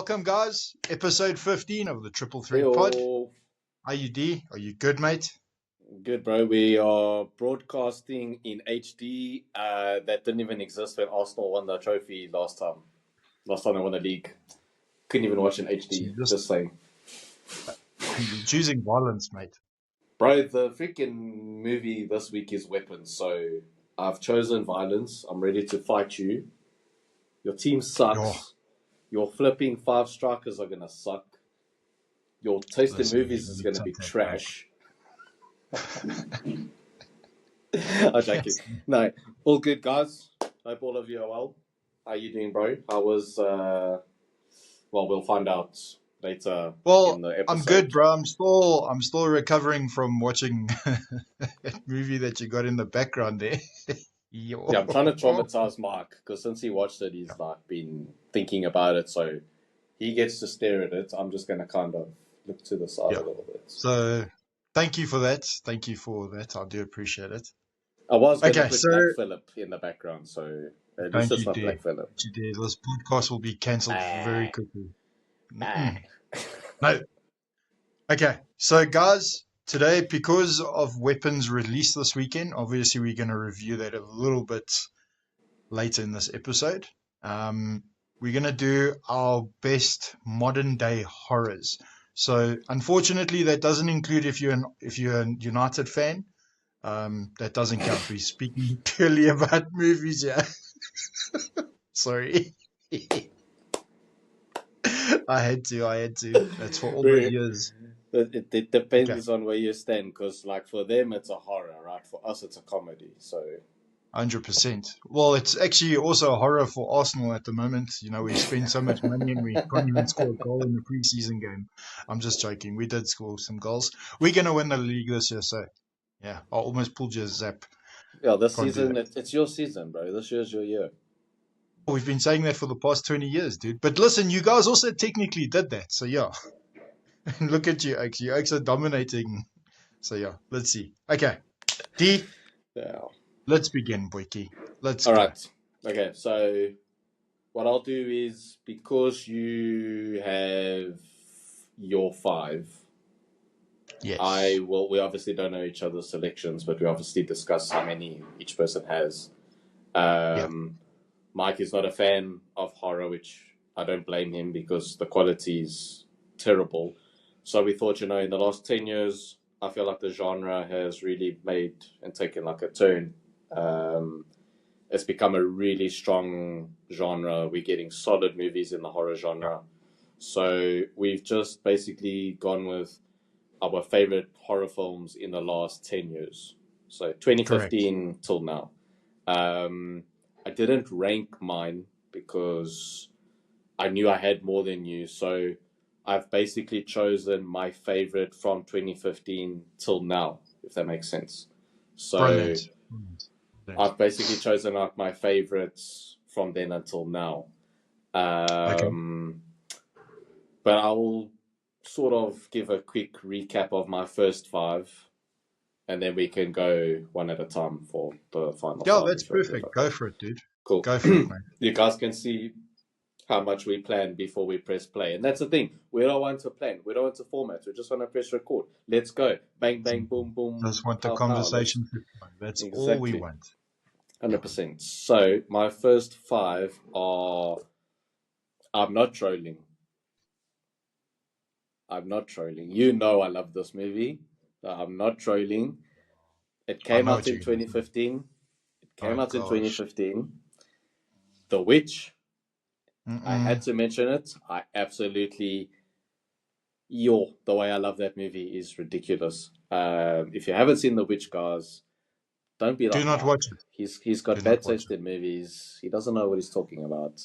welcome, guys. Episode 15 of the Triple Threat Pod. Heyo. Are you D? Are you good, mate? Good, bro. We are broadcasting in HD. That didn't even exist when Arsenal won the trophy last time. Last time they won the league. Couldn't even watch in HD. Just saying. You're choosing violence, mate. Bro, the freaking movie this week is Weapons. So I've chosen violence. I'm ready to fight you. Your team sucks. Oh. Your flipping 5 strikers are going to suck. Your taste in movies is going to be trash. I'm joking. No, all good, guys. Hope all of you are well. How you doing, bro? How was, well, we'll find out later in the episode. I'm good, bro. I'm still recovering from watching that movie that you got in the background there. Yeah, I'm trying to traumatize Mark, because since he watched it, he's like been thinking about it, so he gets to stare at it. I'm just going to kind of look to the side a little bit. So, thank you for that. Thank you for that. I do appreciate it. I was going to put Black Phillip in the background, so at least it's not Black Phillip. This podcast will be cancelled very quickly. No. Okay, so guys, today, because of Weapons released this weekend, obviously we're going to review that a little bit later in this episode. We're going to do our best modern day horrors. So unfortunately, that doesn't include if you're a United fan. That doesn't count. We're speaking purely about movies, yeah. Sorry. I had to. That's for all the years. It depends on where you stand, because like for them it's a horror, right? For us it's a comedy. So 100%. Well, it's actually also a horror for Arsenal at the moment. You know, we spend so much money and we can't even score a goal in the preseason game. I'm just joking. We did score some goals. We're going to win the league this year, so yeah, I almost pulled your zap. Yeah, this season, it's your season, bro. This year's your year. We've been saying that for the past 20 years, dude. But listen, you guys also technically did that, so yeah. And look at you, Oaks. You Oaks are dominating. So yeah, let's see. Okay, D. Yeah. Let's begin, Boyki. Let's All go. Right. Okay, so what I'll do is, because you have your 5, yes. We obviously don't know each other's selections, but we obviously discuss how many each person has. Mike is not a fan of horror, which I don't blame him, because the quality is terrible. So we thought, in the last 10 years, I feel like the genre has really made and taken like a turn. It's become a really strong genre. We're getting solid movies in the horror genre. So we've just basically gone with our favorite horror films in the last 10 years. So 2015 till now. I didn't rank mine because I knew I had more than you. So I've basically chosen my favorite from 2015 till now, if that makes sense. So Brilliant. I've basically chosen out my favorites from then until now. But I will sort of give a quick recap of my first 5, and then we can go one at a time for the final. Yeah, that's perfect. Go for it, dude. Cool. Go for it, man. You guys can see how much we plan before we press play. And that's the thing. We don't want to plan. We don't want to format. We just want to press record. Let's go. Bang, bang, boom, boom. Just want the conversation. That's all we want. 100%. So my first 5 are... I'm not trolling. You know I love this movie. I'm not trolling. It came out in 2015. The Witch. I had to mention it. I absolutely... the way I love that movie is ridiculous. If you haven't seen The Witch, guys, don't be like Do not watch it. He's got bad taste in movies. He doesn't know what he's talking about.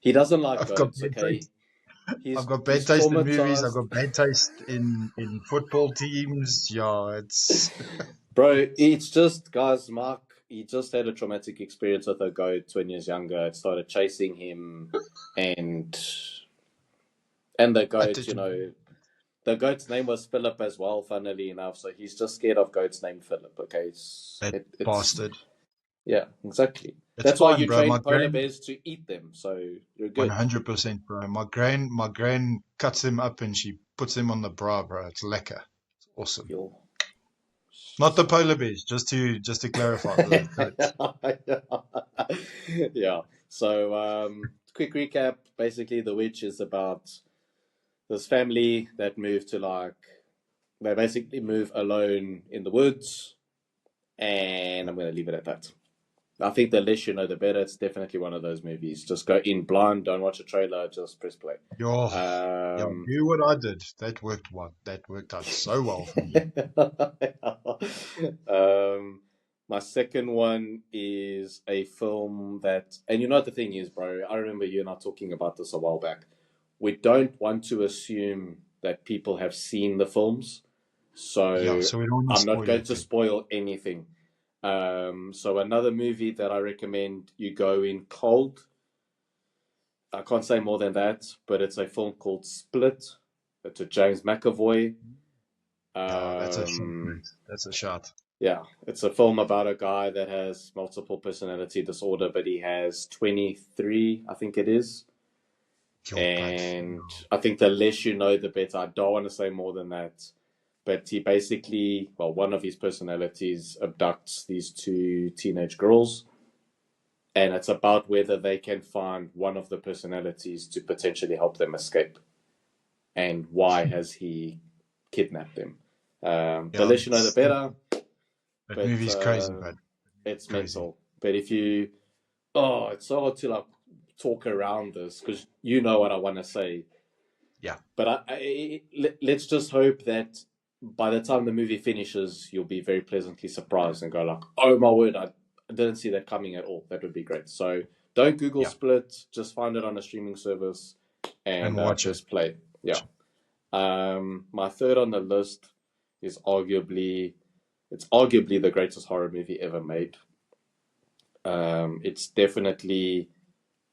He doesn't like goats, okay? I've got bad taste in movies. I've got bad taste in football teams. Yeah, it's... Bro, it's just, guys, Mark, he just had a traumatic experience with a goat when he was younger. It started chasing him, and the goat, the goat's name was Philip as well, funnily enough. So he's just scared of goats named Philip, okay? Bastard. Yeah, exactly. It's That's why fine, you bro. train My polar grand, bears to eat them, so you're good. 100%, bro. My grand cuts them up and she puts them on the bra, bro. It's lekker. It's awesome. You'll... Not the polar bears, just to clarify, the goats. Yeah. So, quick recap. Basically, The Witch is about this family that move to they basically move alone in the woods, and I'm going to leave it at that. I think the less you know, the better. It's definitely one of those movies. Just go in blind, don't watch a trailer, just press play. Yo, yo, Um, do what I did. That worked out so well for me. um, my second one is a film that, and you know what the thing is, bro. I remember you and I talking about this a while back. We don't want to assume that people have seen the films, Yeah, so so we don't want to I'm not spoil going to anything. spoil anything. So another movie that I recommend you go in cold. I can't say more than that, but it's a film called Split. It's a James McAvoy. Yeah, that's a shot, Um, mate. That's a shot. yeah, it's a film about a guy that has multiple personality disorder, but he has 23, I think it is. Yo, bud. And I think the less you know, the better. I don't want to say more than that. But he basically, well, one of his personalities abducts these two teenage girls, and it's about whether they can find one of the personalities to potentially help them escape, and why has he kidnapped them. The Yeah, less you know, the better. that But movie's crazy, bud. it's Crazy. mental. But if you, oh, it's so hard to like talk around this because you know what I want to say. Yeah. But let's just hope that by the time the movie finishes, you'll be very pleasantly surprised and go like, "Oh my word, I didn't see that coming at all." That would be great. So don't Google Yeah. Split. Just find it on a streaming service And and watch it. press play. Yeah. My third on the list is arguably the greatest horror movie ever made. It's definitely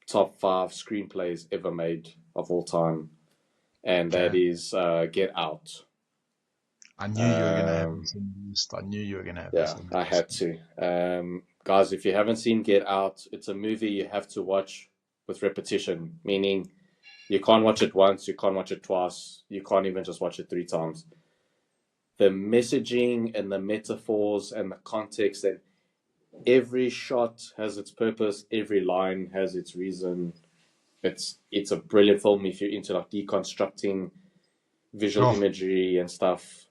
top five screenplays ever made of all time, and that Okay. is Get Out. I knew you were gonna have Um, this in the list. I knew you were gonna have this yeah, in the I list. had to. Guys, if you haven't seen Get Out, it's a movie you have to watch with repetition, meaning you can't watch it once, you can't watch it twice, you can't even just watch it 3 times. The messaging and the metaphors and the context, and every shot has its purpose, every line has its reason. It's a brilliant film if you're into like deconstructing visual Oh, imagery and stuff.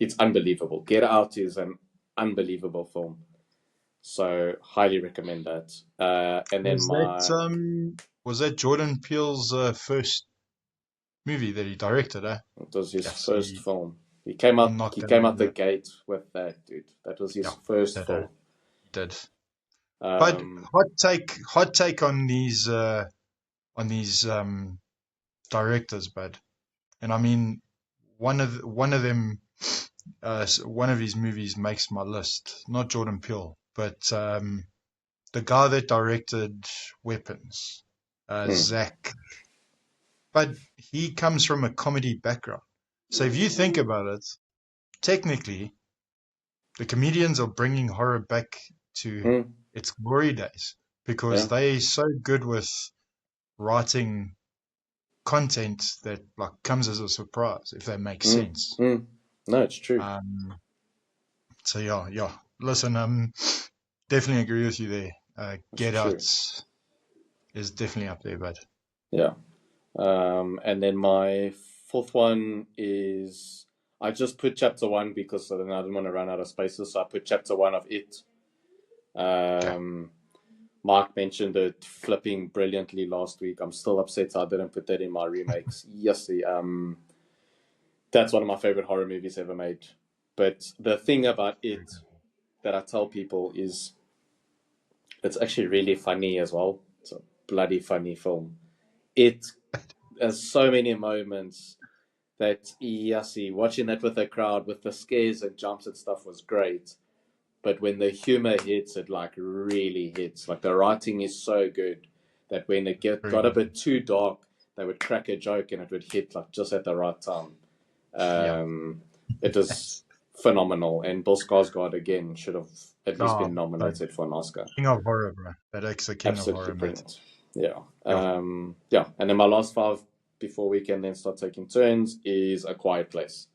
It's unbelievable. Get Out is an unbelievable film, so highly recommend that. And then was that my was that Jordan Peele's first movie that he directed, eh? it was his Yes, first he film. he He knocked it out came of out the the gate with that, dude. That was his yeah, first did film. did. But Um, hot take on these directors, bud. And I mean one of them one of his movies makes my list. Not Jordan Peele, but the guy that directed Weapons, mm, Zach. But he comes from a comedy background. So if you think about it, technically, the comedians are bringing horror back to mm, its glory days because yeah. they're so good with writing content that like comes as a surprise, if that makes Mm, sense. mm. No, it's true. Um, so yeah, yeah. Listen, definitely agree with you there. It's Get Out true. is definitely up there, but Yeah. And then my fourth one is I just put chapter one because I didn't want to run out of spaces, so I put chapter one of it. okay. Um, Mark mentioned it flipping brilliantly last week. I'm still upset I didn't put that in my remakes. Yes, that's one of my favorite horror movies ever made. But the thing about it that I tell people is it's actually really funny as well. It's a bloody funny film. It has so many moments that, yassi, watching that with a crowd with the scares and jumps and stuff was great. But when the humor hits, it like really hits. Like the writing is so good that when it Very got a good. bit too dark, they would crack a joke and it would hit like just at the right time. Yeah. Um, it was phenomenal. And Bill Skarsgård again should have at least been Oh, but nominated for an Oscar. King of Horror, bro. That is the King of Absolutely Horror, mate. brilliant. Yeah. Yeah. Yeah. And then my last five before we can then start taking turns is A Quiet Place.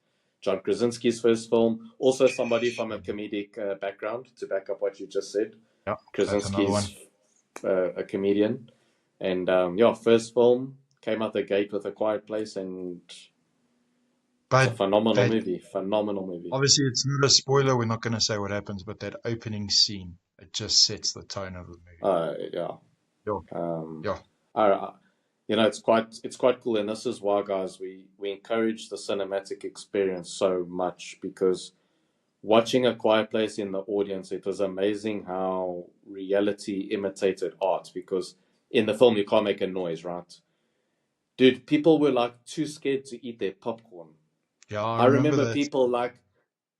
John Krasinski's first film. Also somebody from a comedic background to back up what you just said. Yeah, that's another one. Krasinski's a comedian. And yeah, first film came out the gate with A Quiet Place, and it's a But phenomenal that, movie. Phenomenal movie. obviously, it's not a spoiler. We're not going to say what happens, but that opening scene, it just sets the tone of the movie. Yeah. Yeah. Yeah. I, you know, it's quite cool, and this is why, guys, we encourage the cinematic experience so much, because watching A Quiet Place in the audience, it was amazing how reality imitated art. Because in the film, you can't make a noise, right? Dude, people were like too scared to eat their popcorn. Yeah, I remember remember that. people like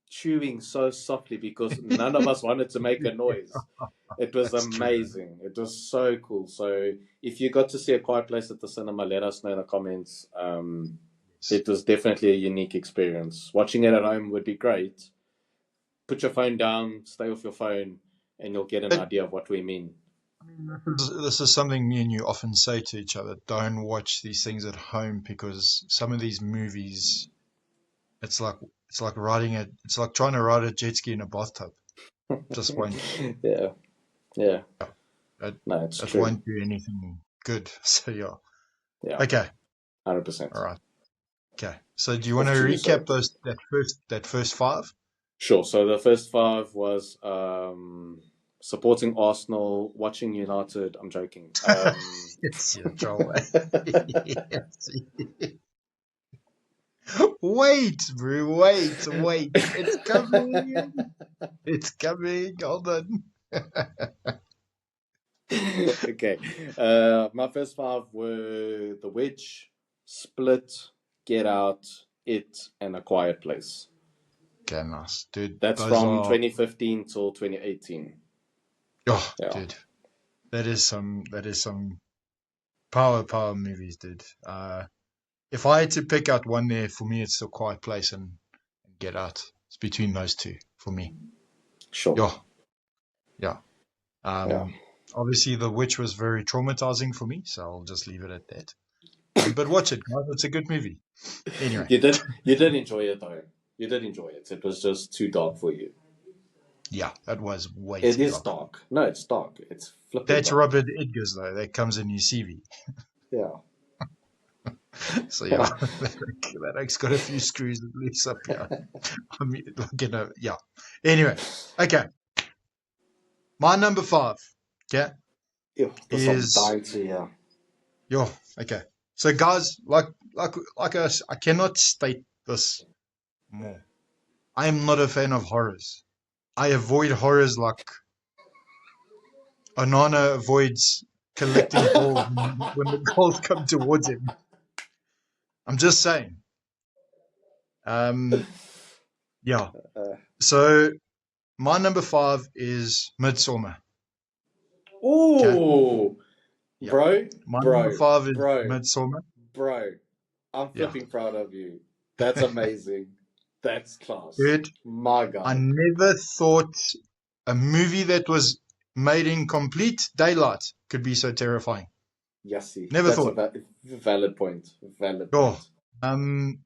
chewing so softly because none of us wanted to make a noise. It was That's true. amazing. It was so cool. So if you got to see A Quiet Place at the cinema, let us know in the comments. It was definitely a unique experience. Watching it at home would be great. Put your phone down, stay off your phone, and you'll get an But, idea of what we mean. this is something me and you often say to each other. Don't watch these things at home, because some of these movies, it's like it's like trying to ride a jet ski in a bathtub. Just won't Yeah, yeah. it, No, it's it true. won't do anything good. So yeah. Yeah, Okay. 100%. All right. Okay. So do you want to Off to you, sir. recap that first five? Sure. So the first five was supporting Arsenal, watching United. I'm joking. Yes, yeah, Joel. Yes. Wait, bro. Wait. It's coming. It's coming. Hold on. Okay. My first five were The Witch, Split, Get Out, It, and A Quiet Place. Okay, nice, dude. That's Those from are 2015 till 2018. oh, Yeah. dude. That is some power movies, dude. If I had to pick out one there, for me, it's The Quiet Place and Get Out. It's between those two for me. Sure. Yeah, yeah. Yeah. Obviously, The Witch was very traumatizing for me, so I'll just leave it at that. But watch it, guys. It's a good movie. Anyway, You did enjoy it though. You did enjoy it. It was just too dark for you. yeah, that was way It too is dark. No, it's dark. It's flipping That's dark. Robert Edgars, though. That comes in your CV. Yeah. So yeah, that oak's got a few screws loose up here. I mean, yeah. Anyway, okay. My number five, okay, Ew, this I'm is dying to hear. yo. Okay, so guys, like us, I cannot state this more. I am not a fan of horrors. I avoid horrors like Onana avoids collecting balls when the balls come towards him. I'm just saying. Yeah. Uh, So my number five is Midsummer. Okay. Ooh, Yeah. My number bro, five is bro, Midsummer. bro. I'm Yeah. flipping proud of you. That's amazing. That's class. Dude, My I God. never thought a movie that was made in complete daylight could be so terrifying. Yassi. Never That's a thought. valid point. Valid Oh, point.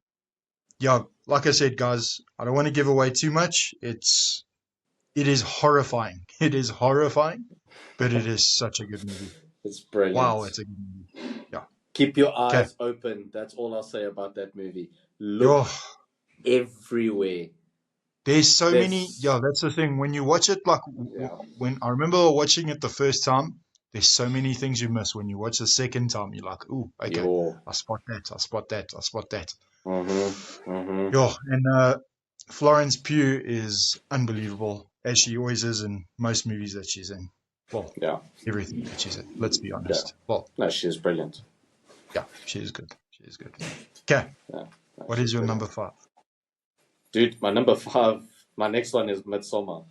yeah. Like I said, guys, I don't want to give away too much. It is horrifying. It is horrifying, but it is such a good movie. It's Wow, brilliant. it's a good movie. Yeah. Keep your Okay. eyes open. That's all I'll say about that movie. Yo, Look everywhere. there's so many. There's Yeah, that's the thing. When you watch it, like yeah. when I remember watching it the first time, there's so many things you miss. When you watch the second time, you're like, ooh, okay, Yo. I spot that. I spot that. I spot that. Mm-hmm. Yo, and Florence Pugh is unbelievable, as she always is in most movies that she's in. Well, Yeah. everything that she's in. Let's be Yeah. honest. Well, No, she's brilliant. yeah, she is good. She is good. Okay, Yeah. No, what she's is your brilliant. number five? Dude, my number five, my next one is Midsummer.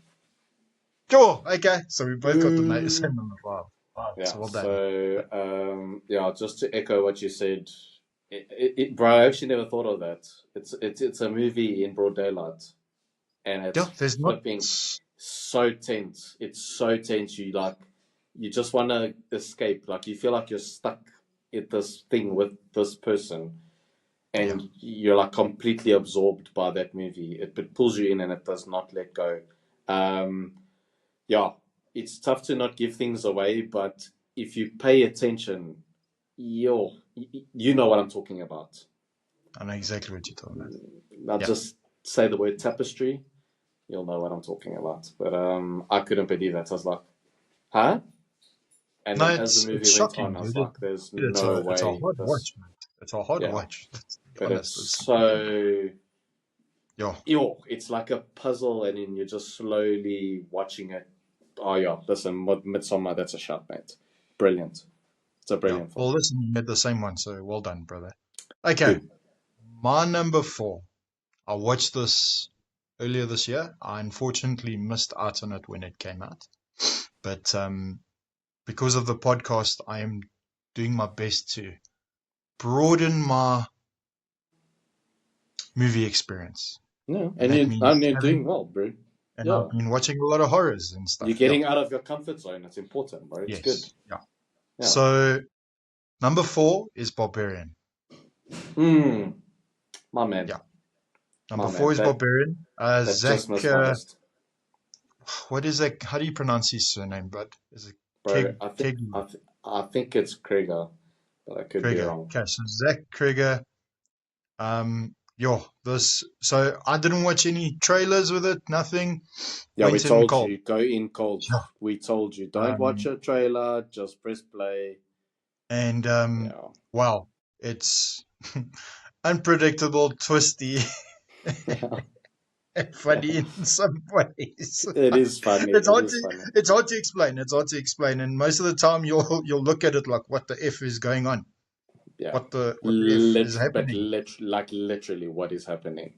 Sure. Okay, so we both got the Boo. same number five. Wow, Yeah. so well done. So, yeah, just to echo what you said, bro, I actually never thought of that. It's a movie in broad daylight, and Yeah, it's there's not. flipping so tense. It's so tense. You just want to escape. Like you feel like you're stuck at this thing with this person, and you're like completely absorbed by that movie. It pulls you in and it does not let go. Um, yeah, it's tough to not give things away, but if you pay attention, you know what I'm talking about. I know exactly what you're talking about. I'll Yeah. just say the word tapestry, you'll know what I'm talking about. But I couldn't believe that. I was like, huh? And No, then as the it's movie went shocking, on, I was dude. like, there's It's no a way hard this, watch, man. It's a hard yeah. watch. Let's be But it's honest. so, Yeah. it's like a puzzle, and then you're just slowly watching it. Oh, yeah, listen, Midsummer, that's a shout, mate. Brilliant. It's a Yeah. brilliant film. Well, listen, you made the same one, so well done, brother. Okay. Good. My number 4. I watched this earlier this year. I unfortunately missed out on it when it came out. But because of the podcast, I am doing my best to broaden my movie experience. Yeah, And that means you're doing having, well, bro. and Yeah. I've been watching a lot of horrors and You're stuff. Yeah. getting out of your comfort zone. It's important, bro. It's good. Yes. Yeah. Yeah. So number 4 is Barbarian. My man. Yeah. Number My 4 man. is Barbarian. That Zach, just missed my list. what is that? How do you pronounce his surname, bud? Is it Bro, Keg? I think it's Krieger, but I could be Krieger. wrong. Okay, so Zach Krieger. So I didn't watch any trailers with it, nothing. Yeah, we Went in told cold. you, go in cold. Yeah. We told you, don't watch Um, a trailer, just press play. and Yeah. wow, it's unpredictable, twisty, Yeah. and funny in some ways. It is funny. It's It hard is to funny. it's hard to explain. It's hard to explain, and most of the time you'll look at it like, what the f is going on? Yeah. What the f is happening? Literally what is happening.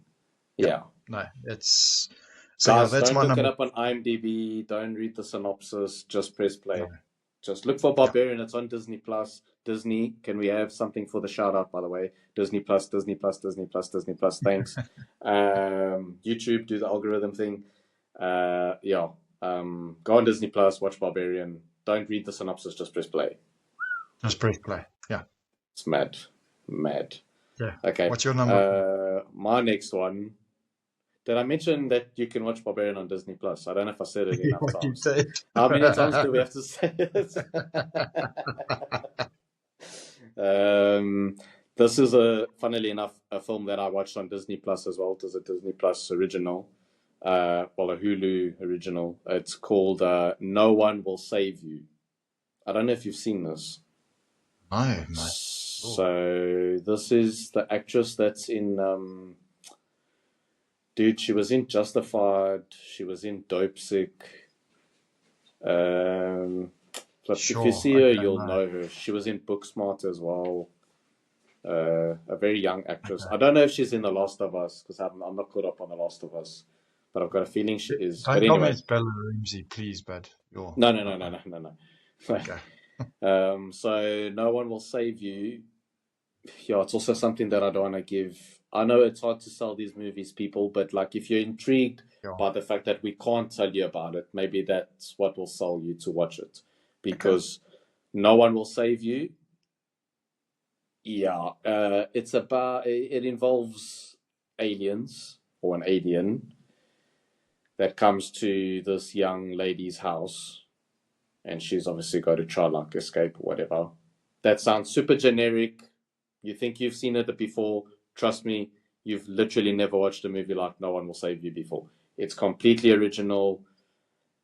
Yeah, Yeah. no, it's so yeah. Guys, That's don't my look it number. up on IMDb. Don't read the synopsis. Just press No, play. Just look for yeah, Barbarian. It's on Disney Plus. Disney, can we have something for the shout out, by the way? Disney Plus, Disney Plus, Disney Plus, Disney Plus. Thanks. YouTube, do the algorithm thing. Yeah. Go on Disney Plus, watch Barbarian. Don't read the synopsis, just press play. just press play. Yeah, It's mad. Mad. yeah. Okay. What's your number? My next one. Did I mention that you can watch Barbarian on Disney Plus? I don't know if I said it enough What you times. said. How many times do we have to say it? This is funnily enough, a film that I watched on Disney Plus as well. It is a Disney Plus original, a Hulu original. It's called No One Will Save You. I don't know if you've seen this. No, mate. So this is the actress that's in. Dude, she was in Justified. She was in Dope Sick. But if you Sure. see her, Okay, you'll no. know her. She was in Booksmart as well. A very young actress. Okay. I don't know if she's in The Last of Us because I'm not caught up on The Last of Us, but I've got a feeling she is. But Don't tell me anyway, it's Bella Ramsey, please, bud. no. Okay. So No One Will Save You. Yeah, it's also something that I don't want to give. I know it's hard to sell these movies, people, but like if you're intrigued Yeah. by the fact that we can't tell you about it, maybe that's what will sell you to watch it. Okay. Because No One Will Save You. Yeah, it involves aliens or an alien that comes to this young lady's house, and she's obviously got to try like escape or whatever. That sounds super generic. You think you've seen it before? Trust me, you've literally never watched a movie like No One Will Save You before. It's completely original.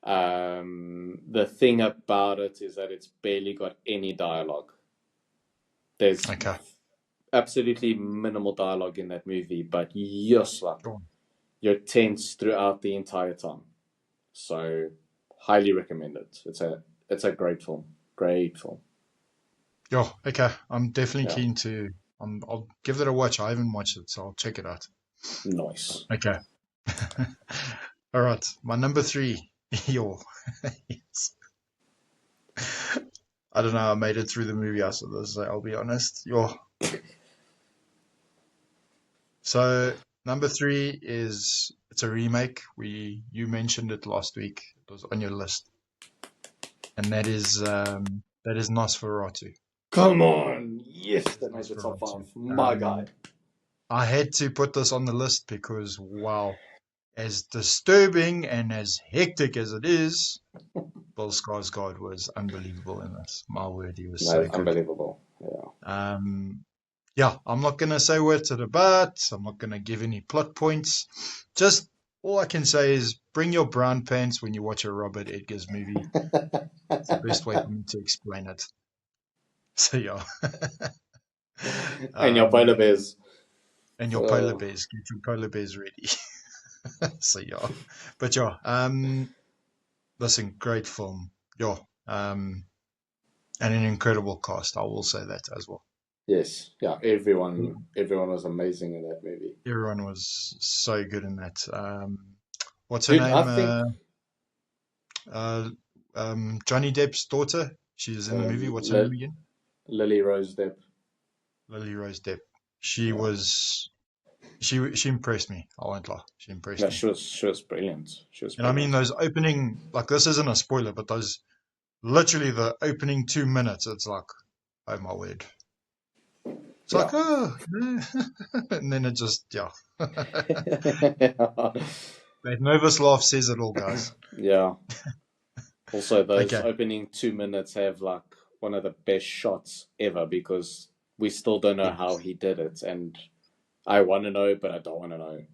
The thing about it is that it's barely got any dialogue. There's Okay. absolutely minimal dialogue in that movie, but yes, like Sure. you're tense throughout the entire time. So highly recommend it. It's a great film. Great film. Yeah. Okay. I'm definitely Yeah. keen to. I'll give it a watch. I haven't watched it, so I'll check it out. Nice. Okay. All right. My number 3. Yo. Yes. I don't know how I made it through the movie after this. I'll be honest. Yo. So Number 3 it's a remake. You mentioned it last week. It was on your list, and that is Nosferatu. Come on. Yes, that made the top Nosferatu. 5. My guy. I had to put this on the list because, wow, as disturbing and as hectic as it is, Bill Skarsgård was unbelievable in this. My word, he was No, so it's good. unbelievable. Yeah. Yeah, I'm not going to say words at about. I'm not going to give any plot points. Just all I can say is bring your brown pants when you watch a Robert Edgers movie. It's the best way for me to explain it. So, yeah. And your polar um, bears. and your polar Uh, bears. Get your polar bears ready. So, yeah. But, yeah. Listen, great film. Yeah. And an incredible cast. I will say that as well. yes. Yeah. Everyone was amazing in that movie. Everyone was so good in that. What's her Dude, I name? think Uh, Johnny Depp's daughter. She's in the movie. What's her name again? Lily Rose Depp. Lily Rose Depp. She Yeah. was. She impressed me. I won't lie. She No, impressed me. she was brilliant. She was And I mean brilliant. those opening, like this isn't a spoiler, but those literally the opening 2 minutes. It's like, oh my word. It's like, Yeah. oh, and then it just, yeah. That nervous laugh says it all, guys. Yeah. Also, those Okay. opening 2 minutes have like one of the best shots ever because we still don't know how Yes. he did it, and I want to know, but I don't want to know.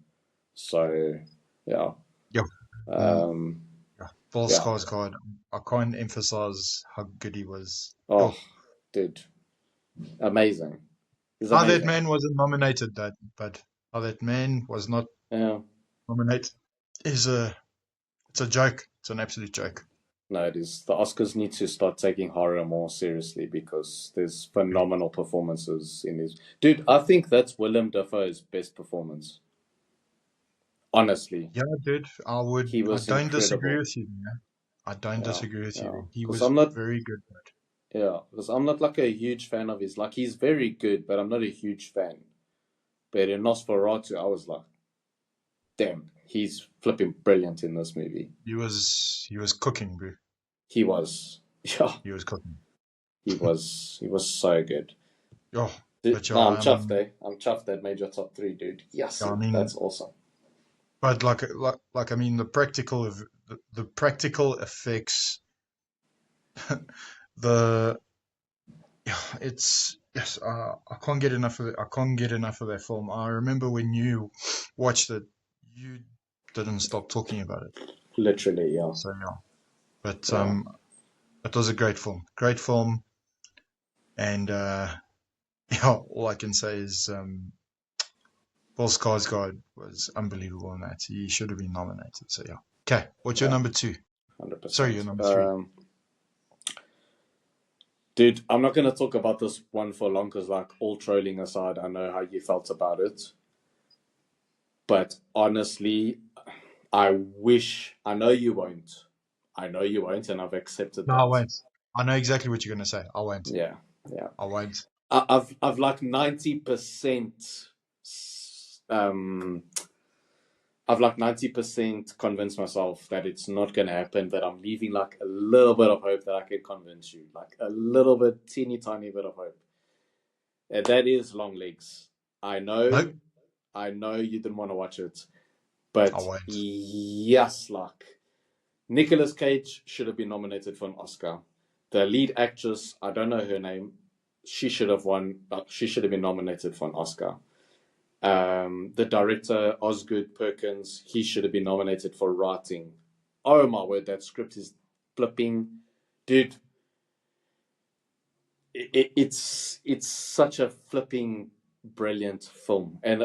So, yeah. Yeah. Mm, Um, yeah. Bill yeah. Skarsgård. I can't emphasize how good he was. Oh, Yo, dude, amazing. He's how that amazing. man wasn't nominated, but how that man was not Yeah. nominated is it's a joke. It's an absolute joke. No, it is. The Oscars need to start taking horror more seriously because there's phenomenal performances in his. Dude, I think that's Willem Dafoe's best performance. Honestly, Yeah, dude. he I was don't disagree incredible. with you, man. I don't Yeah, disagree with you yeah. there. He Because was I'm not, very good. yeah, because I'm not like a huge fan of his. Like he's very good, but I'm not a huge fan. But in Nosferatu, I was like, damn, he's flipping brilliant in this movie. He was cooking, bro. He was, yeah, He was cooking. he was so good. Oh, but No, yeah, I'm chuffed, eh? I'm chuffed that made your top 3, dude. Yes, yeah, I that's mean, awesome. but like I mean, the practical effects, the yeah, it's yes. I can't get enough of it. I can't get enough of that film. I remember when you watched it, you didn't stop talking about it. Literally, yeah, So yeah, but yeah, it was a great film, and yeah, all I can say is Bill Skarsgård was unbelievable in that. He should have been nominated. So yeah. Okay, what's your yeah, number 2? Sorry, your 100%. number 3. Dude, I'm not gonna talk about this one for long because, like, all trolling aside, I know how you felt about it. But honestly, I know you won't. I know you won't, and I've accepted No, I that. won't. I know exactly what you're going to say. I won't. Yeah, yeah. I won't. I've like 90%, um, I've like 90% convinced myself that it's not going to happen, but I'm leaving like a little bit of hope that I can convince you. Like a little bit, teeny tiny bit of hope. And that is Long Legs. I know, Nope. I know you didn't want to watch it, I but won't. yes, like Nicolas Cage should have been nominated for an Oscar. The lead actress, I don't know her name, she should have won. She should have been nominated for an Oscar. The director, Osgood Perkins, he should have been nominated for writing. Oh my word, that script is flipping, dude. It's such a flipping brilliant film, and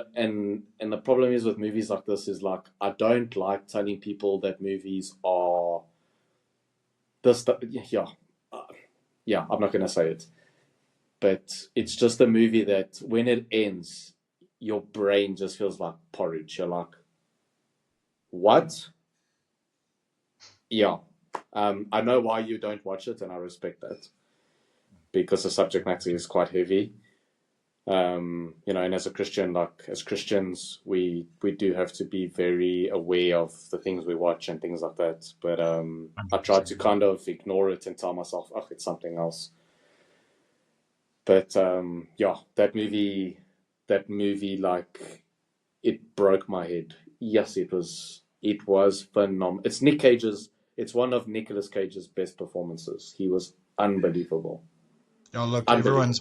the problem is with movies like this is like I don't like telling people that movies are this. Yeah, uh, yeah. I'm not gonna say it, but it's just a movie that when it ends, your brain just feels like porridge. You're like, what? Yeah. I know why you don't watch it, and I respect that because the subject matter is quite heavy. And as a Christian, like as Christians, we do have to be very aware of the things we watch and things like that. But I try 100%. to kind of ignore it and tell myself, oh, it's something else. But yeah, that movie, like it broke my head. Yes, it was phenomenal. It's one of Nicolas Cage's best performances. He was unbelievable. Yeah, look, Unbelievable.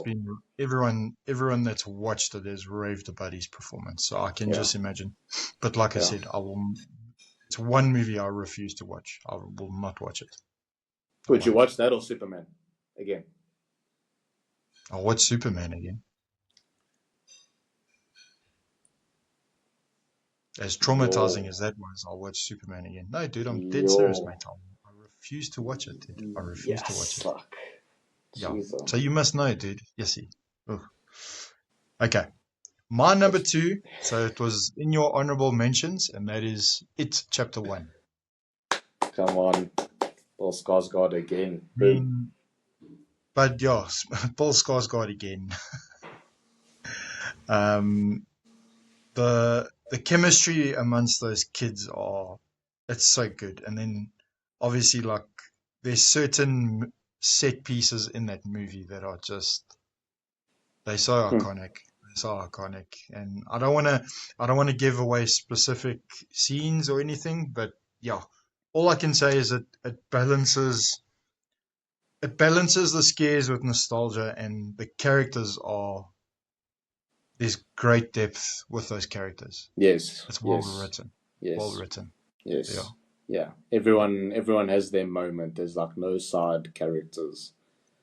everyone that's watched it has raved about his performance. So I can Yeah. just imagine. But like I Yeah. said, it's one movie I refuse to watch. I will not watch it. I Would you won't. watch that or Superman again? I'll watch Superman again. As traumatizing Yo. as that was, I'll watch Superman again. No, dude, I'm dead serious, Yo. mate. I refuse to watch it, dude. I refuse to Yes, watch it. suck. Yeah. Jesus. So you must know, dude. Yes, he. Ugh. Okay. My number two. So it was in your honorable mentions, and that is It Chapter 1. Come on. Bill Skarsgård again. I Boom. mean, but yeah, Paul Skarsgård again. Um, the chemistry amongst those kids it's so good. And then obviously like there's certain set pieces in that movie that are just they're so Hmm. iconic. They're so iconic. And I don't wanna give away specific scenes or anything, but yeah. All I can say is that it balances the scares with nostalgia, and the characters are there's great depth with those characters. Yes. It's well Yes. written. Well Yes. written. So yeah. Yes. Yeah. Everyone has their moment. There's like no side characters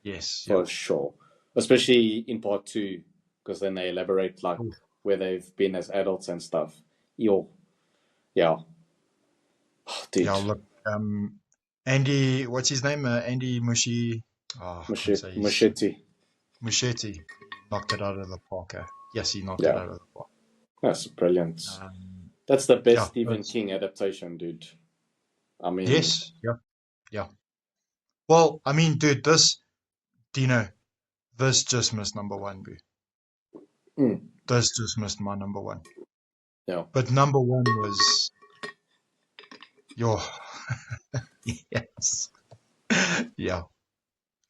Yes. Yeah. for sure. Especially in part two, because then they elaborate like Cool. where they've been as adults and stuff. Yo. Yeah. Oh, Yeah. dude. Look. Andy. What's his name? Andy Mushi. Oh, I can't say his Machete. Muschietti. Knocked it out of the park. Yes, he knocked it Yeah. out of the park. That's brilliant. Um, That's the best yeah. Stephen King adaptation, dude. I mean, Yes. Yeah. Yeah. Well, I mean, dude, Dino, this just missed number one, boo. mm, This just missed my number one. yeah. But number one was your. Yes. Yeah.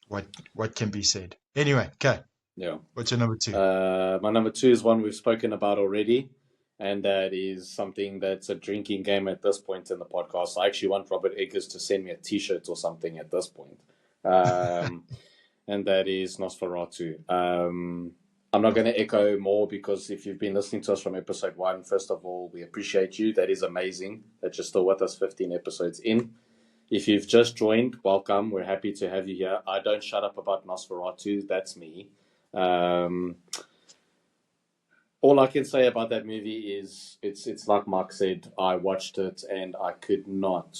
What can be said? Anyway, okay. Yeah. What's your number two? My number two is one we've spoken about already, and that is something that's a drinking game at this point in the podcast. I actually want Robert Eggers to send me a T-shirt or something at this point, um, and that is Nosferatu. I'm not Yeah. going to echo more because if you've been listening to us from episode one, first of all, we appreciate you. That is amazing that you're still with us 15 episodes in. If you've just joined, welcome. We're happy to have you here. I don't shut up about Nosferatu. That's me. Um, all I can say about that movie is it's like Mark said. I watched it and I could not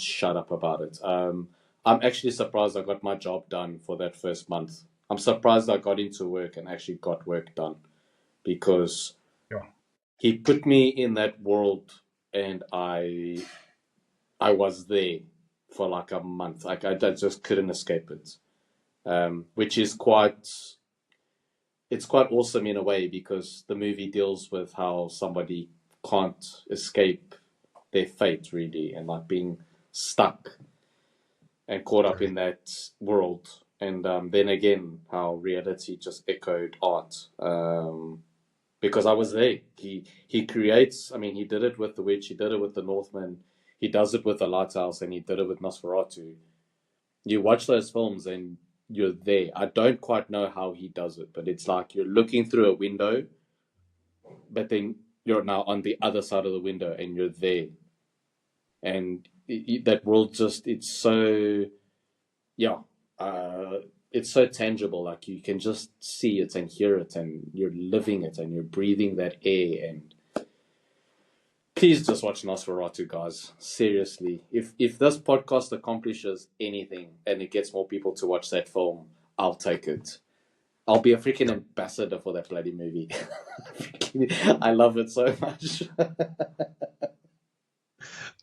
shut up about it. I'm actually surprised I got my job done for that first month. I'm surprised I got into work and actually got work done because Yeah. he put me in that world and I was there for like a month. Like I just couldn't escape it, which is quite awesome in a way because the movie deals with how somebody can't escape their fate really and like being stuck and caught up in Correct. that world. And then again, how reality just echoed art. Because I was there. He creates. I mean, he did it with the witch. He did it with the Northman. He does it with the Lighthouse, and he did it with Nosferatu. You watch those films, and you're there. I don't quite know how he does it, but it's like you're looking through a window, but then you're now on the other side of the window, and you're there. And that world it's so yeah. Uh, it's so tangible. Like you can just see it and hear it, and you're living it, and you're breathing that air, and please just watch Nosferatu, guys. Seriously, if this podcast accomplishes anything and it gets more people to watch that film, I'll take it. I'll be a freaking Yeah. ambassador for that bloody movie. I love it so much.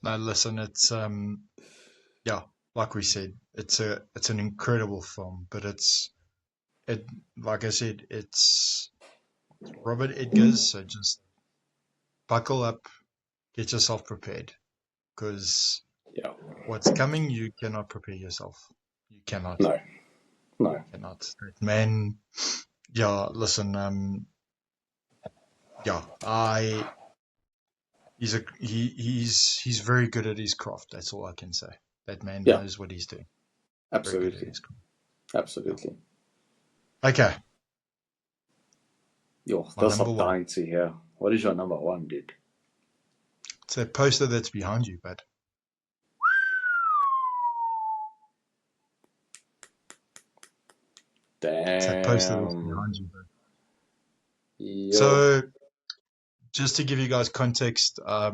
Now listen, it's yeah, like we said, it's an incredible film, but it, like I said, it's Robert Edgar's. So just buckle up, get yourself prepared, because Yeah. what's coming, you cannot prepare yourself. You cannot. No. No. You cannot. That man. Yeah. Listen. Yeah. He's very good at his craft. That's all I can say. That man Yeah. knows what he's doing. Very good at Absolutely. his craft. Absolutely. Yeah. Okay. Yo, My this number I'm one. dying to hear. What is your number one, dude? It's a poster that's behind you, but it's that poster that's Damn. behind you. But Yo. so just to give you guys context, I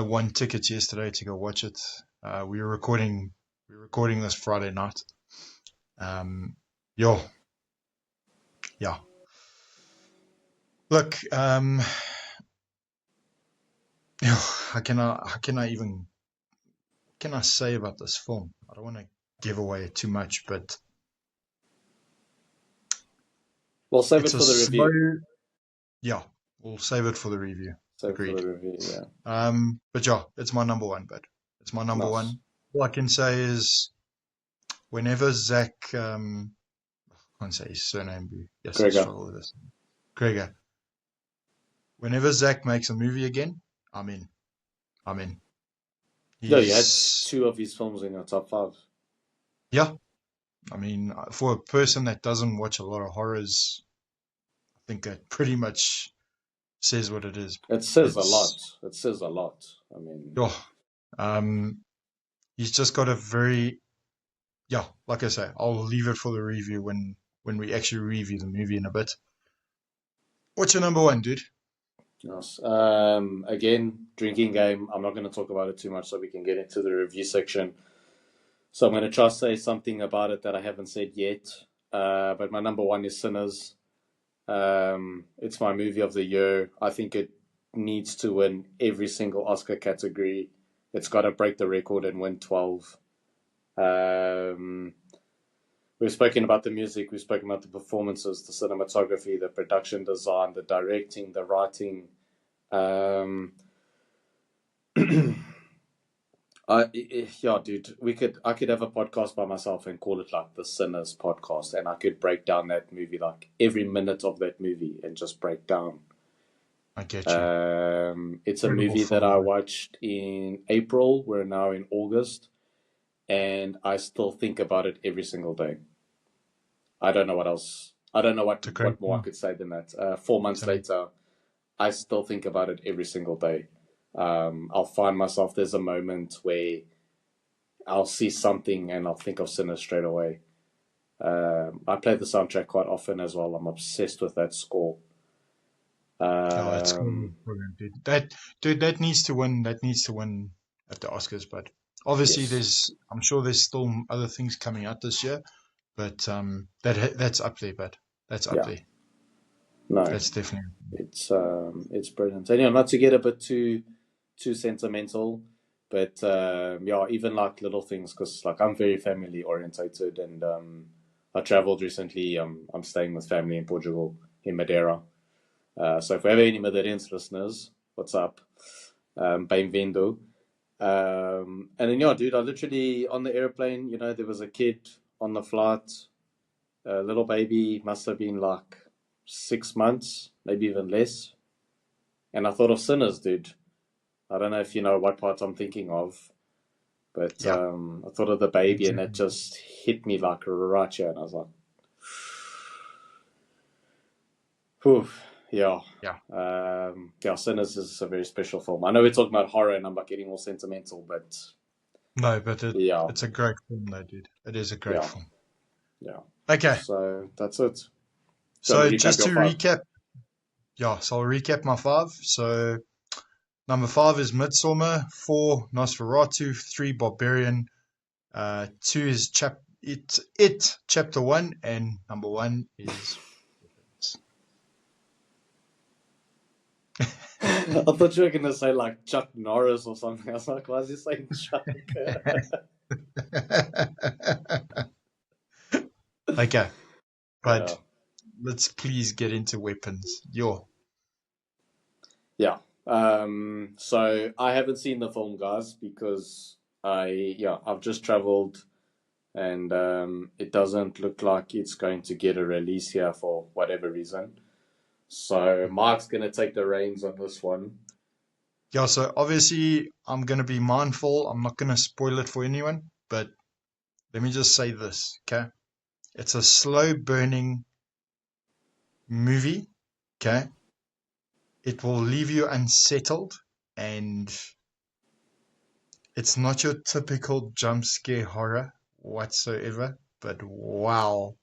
won tickets yesterday to go watch it. We were recording this Friday night. Yo, yeah. Look, yo, how can I say about this film? I don't want to give away too much, but We'll save it it's a for the slow. review. Yeah, we'll save it for the review. Save it for Agreed. the review, yeah. But yeah, it's my number one. But it's my number Nice. one. All I can say is whenever Zach, I can't say his surname. Yes, I Gregor. struggle with this. Gregor. Whenever Zach makes a movie again, I'm in. I'm in. No, you had He's, two of his films in your top five. yeah. I mean, for a person that doesn't watch a lot of horrors, I think that pretty much says what it is. It says a It's, lot. It says a lot. I mean, oh, um, he's just got a very, yeah, like I say, I'll leave it for the review when we actually review the movie in a bit. What's your number one, dude? nice. Again, drinking game. I'm not going to talk about it too much so we can get into the review section. So I'm going to try to say something about it that I haven't said yet. But my number one is Sinners. It's my movie of the year. I think it needs to win every single Oscar category. It's got to break the record and win 12. We've spoken about the music, we've spoken about the performances, the cinematography, the production design, the directing, the writing. Yeah, dude, I could have a podcast by myself and call it like the Sinners podcast, and I could break down that movie, like every minute of that movie, and just break down. I get you. It's a Incredible movie that I film. watched in April. We're now in August, and I still think about it every single day. I don't know what else. I don't know It's a great what more I film. could say than that. 4 months later, I still think about it every single day. I'll find myself, there's a moment where I'll see something and I'll think of Sinners straight away. I play the soundtrack quite often as well. I'm obsessed with that score. Oh, it's Um, brilliant, dude. That needs to win. That needs to win at the Oscars. But obviously, yes. I'm sure there's still other things coming out this year. But that's up there. But that's up Yeah. there. No, That's definitely. it's brilliant. And not to get a bit too sentimental, but yeah, even like little things, because like I'm very family orientated, and I traveled recently. I'm staying with family in Portugal, in Madeira. So if we have any Madeirense listeners, what's up? Bem-vindo. And then yeah, dude, I literally on the airplane, there was a kid on the flight, a little baby, must have been like 6 months, maybe even less. And I thought of Sinners, dude. I don't know if you know what part I'm thinking of, but Yeah, I thought of the baby, and it exactly. just hit me like right here, and I was like, whew, yeah. Yeah. Yeah, Sinners is a very special film. I know we're talking about horror, and I'm like getting all sentimental, but No, but yeah, it's a great film, though, dude. It is a great yeah, film. yeah. Okay, So that's it. Do you want so to recap just your to five? recap, yeah. So I'll recap my five. So number 5 is Midsummer. 4, Nosferatu. 3, Barbarian. 2 is chapter 1, and number 1 is. I thought you were gonna say like Chuck Norris or something. I was like, why is he saying Chuck? Okay, Yeah. but let's please get into weapons. Yeah. So I haven't seen the film, guys, because I've just traveled and it doesn't look like it's going to get a release here for whatever reason. So Mark's gonna take the reins on this one. Yeah, so obviously I'm going to be mindful. I'm not going to spoil it for anyone, but let me just say this, okay? It's a slow burning movie, okay? It will leave you unsettled, and it's not your typical jump scare horror whatsoever, but wow.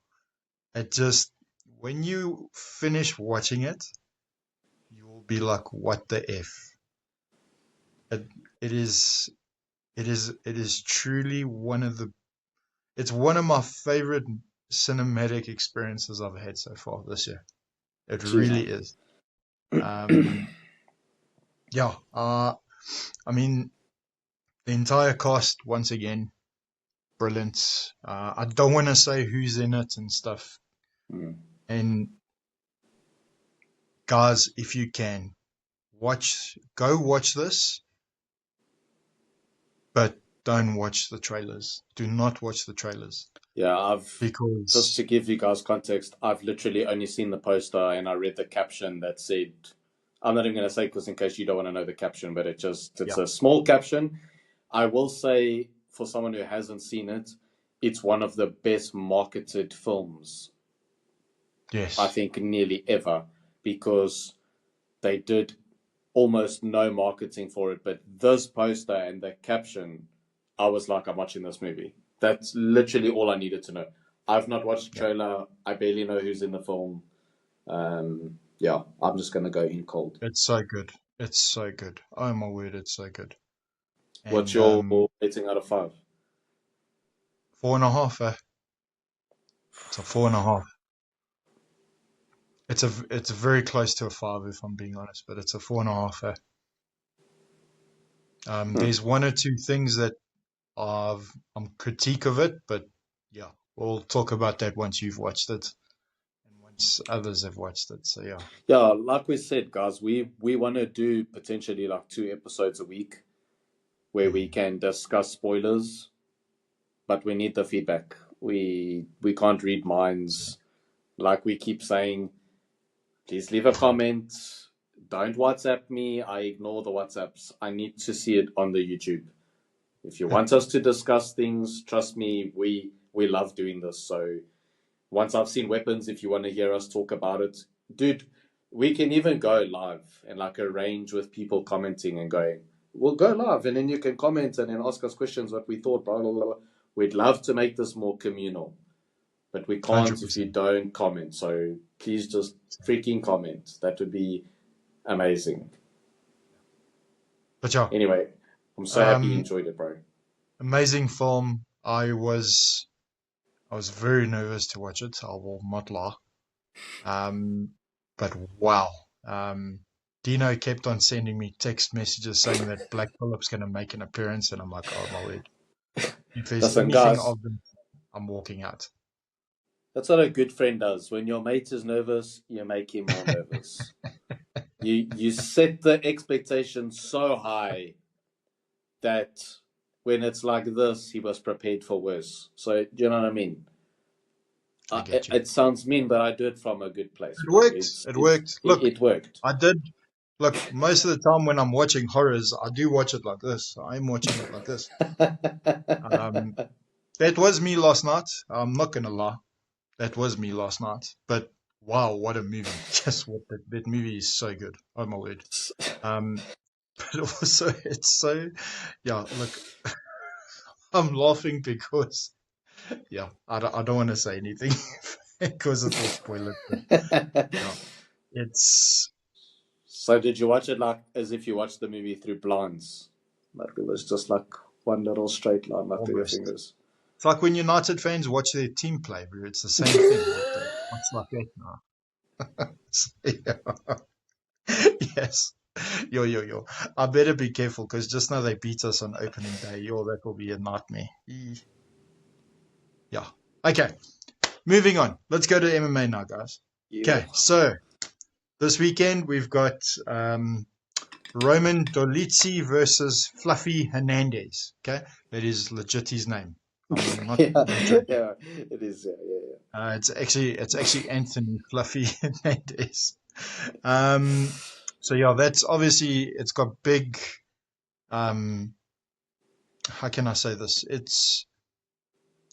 It just, when you finish watching it, you will be like, what the F? It, it is, it is truly it's one of my favorite cinematic experiences I've had so far this year. It Jeez, really is. Um, yeah, I mean, the entire cast, once again, brilliant. I don't want to say who's in it and stuff. Mm. And guys, if you can, go watch this, but don't watch the trailers. Do not watch the trailers Yeah, I've just to because, give you guys context, I've literally only seen the poster and I read the caption that said, I'm not even going to say because in case you don't want to know the caption, but it's yeah, a small caption. I will say for someone who hasn't seen it, it's one of the best marketed films I yes, think nearly ever because they did almost no marketing for it, but this poster and the caption, I was like, I'm watching this movie. That's literally all I needed to know. I've not watched the yeah, trailer. I barely know who's in the film. Yeah, I'm just gonna go in cold. it's so good. It's so good. Oh my word, it's so good. What's And your rating out of five? 4.5. It's a 4.5. It's very close to a 5 if I'm being honest, but it's a 4.5. Hmm. There's one or two things that I'm critique of it, but yeah, we'll talk about that once you've watched it and once others have watched it. So yeah, Yeah, like we said, guys, we want to do potentially like 2 episodes a week where we mm, can discuss spoilers, but we need the feedback. We can't read minds. Like we keep saying, please leave a comment. Don't WhatsApp me. I ignore the WhatsApps. I need to see it on the YouTube. If you want us to discuss things, trust me, we love doing this. So once I've seen weapons, if you want to hear us talk about it, dude, we can even go live and like arrange with people commenting and going, we'll go live and then you can comment and then ask us questions what we thought, blah blah blah. We'd love to make this more communal, but we can't if you 100%. don't comment. So please just freaking comment. That would be amazing. But yeah, Anyway, I'm so happy you um, enjoyed it, bro. amazing film. I was very nervous to watch it. I will not lie. Um, but wow. Um, Dino kept on sending me text messages saying that Black Phillip's going to make an appearance, and I'm like, oh my word. If there's Listen, anything guys, of them, I'm walking out. that's what a good friend does. When your mate is nervous, you make him more nervous. You set the expectation so high that when it's like this, he was prepared for worse. So do you know what I mean? I get you. It sounds mean, but I do it from a good place, It bro. worked. It worked. Look, It worked. I did. Look, most of the time when I'm watching horrors, I do watch it like this. I'm watching it like this. Um, that was me last night. I'm not gonna lie. That was me last night. But wow, what a movie! Just what that movie is so good. Oh my word. Um, but also it's so yeah. Look, I'm laughing because yeah, I don't want to say anything because it will spoil it. But yeah, it's So did you watch it like as if you watched the movie through blinds? Like it was just like one little straight line, like through your almost. fingers. It's like when United fans watch their team play, bro. It's the same thing. It's like that now. Yeah. Yes. Yo. I better be careful because just now they beat us on opening day. Yo, that will be a nightmare. Yeah. Okay. moving on. Let's go to MMA now, guys. Yeah. Okay, so this weekend we've got Roman Dolidze versus Fluffy Hernandez. Okay, that is legit his name. I'm not Yeah, even joking. yeah, it is. Yeah. It's actually Anthony Fluffy Hernandez. Um, so yeah, that's obviously it's got big. Um, how can I say this?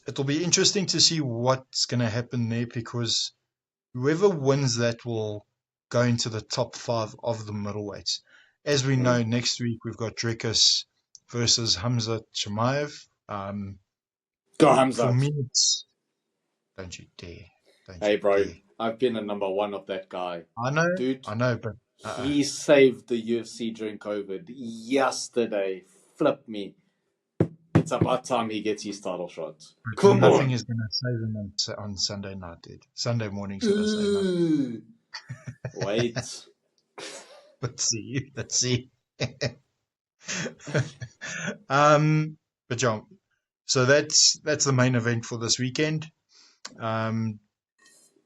It'll be interesting to see what's going to happen there because whoever wins that will go into the top 5 of the middleweights. As we know, next week we've got Dricus versus Hamza Chimaev. Go For Hamzat. me, it's don't you dare, don't Hey, you bro, dare. I've been a number one of that guy. Dude, I know, but he saved the UFC during COVID yesterday. Flip me. It's about time he gets his title shot. Come nothing on. is going to save him on Sunday night, dude. Sunday morning, should I say? Nothing. Wait. Let's see. Let's see. um, but yeah, so that's the main event for this weekend.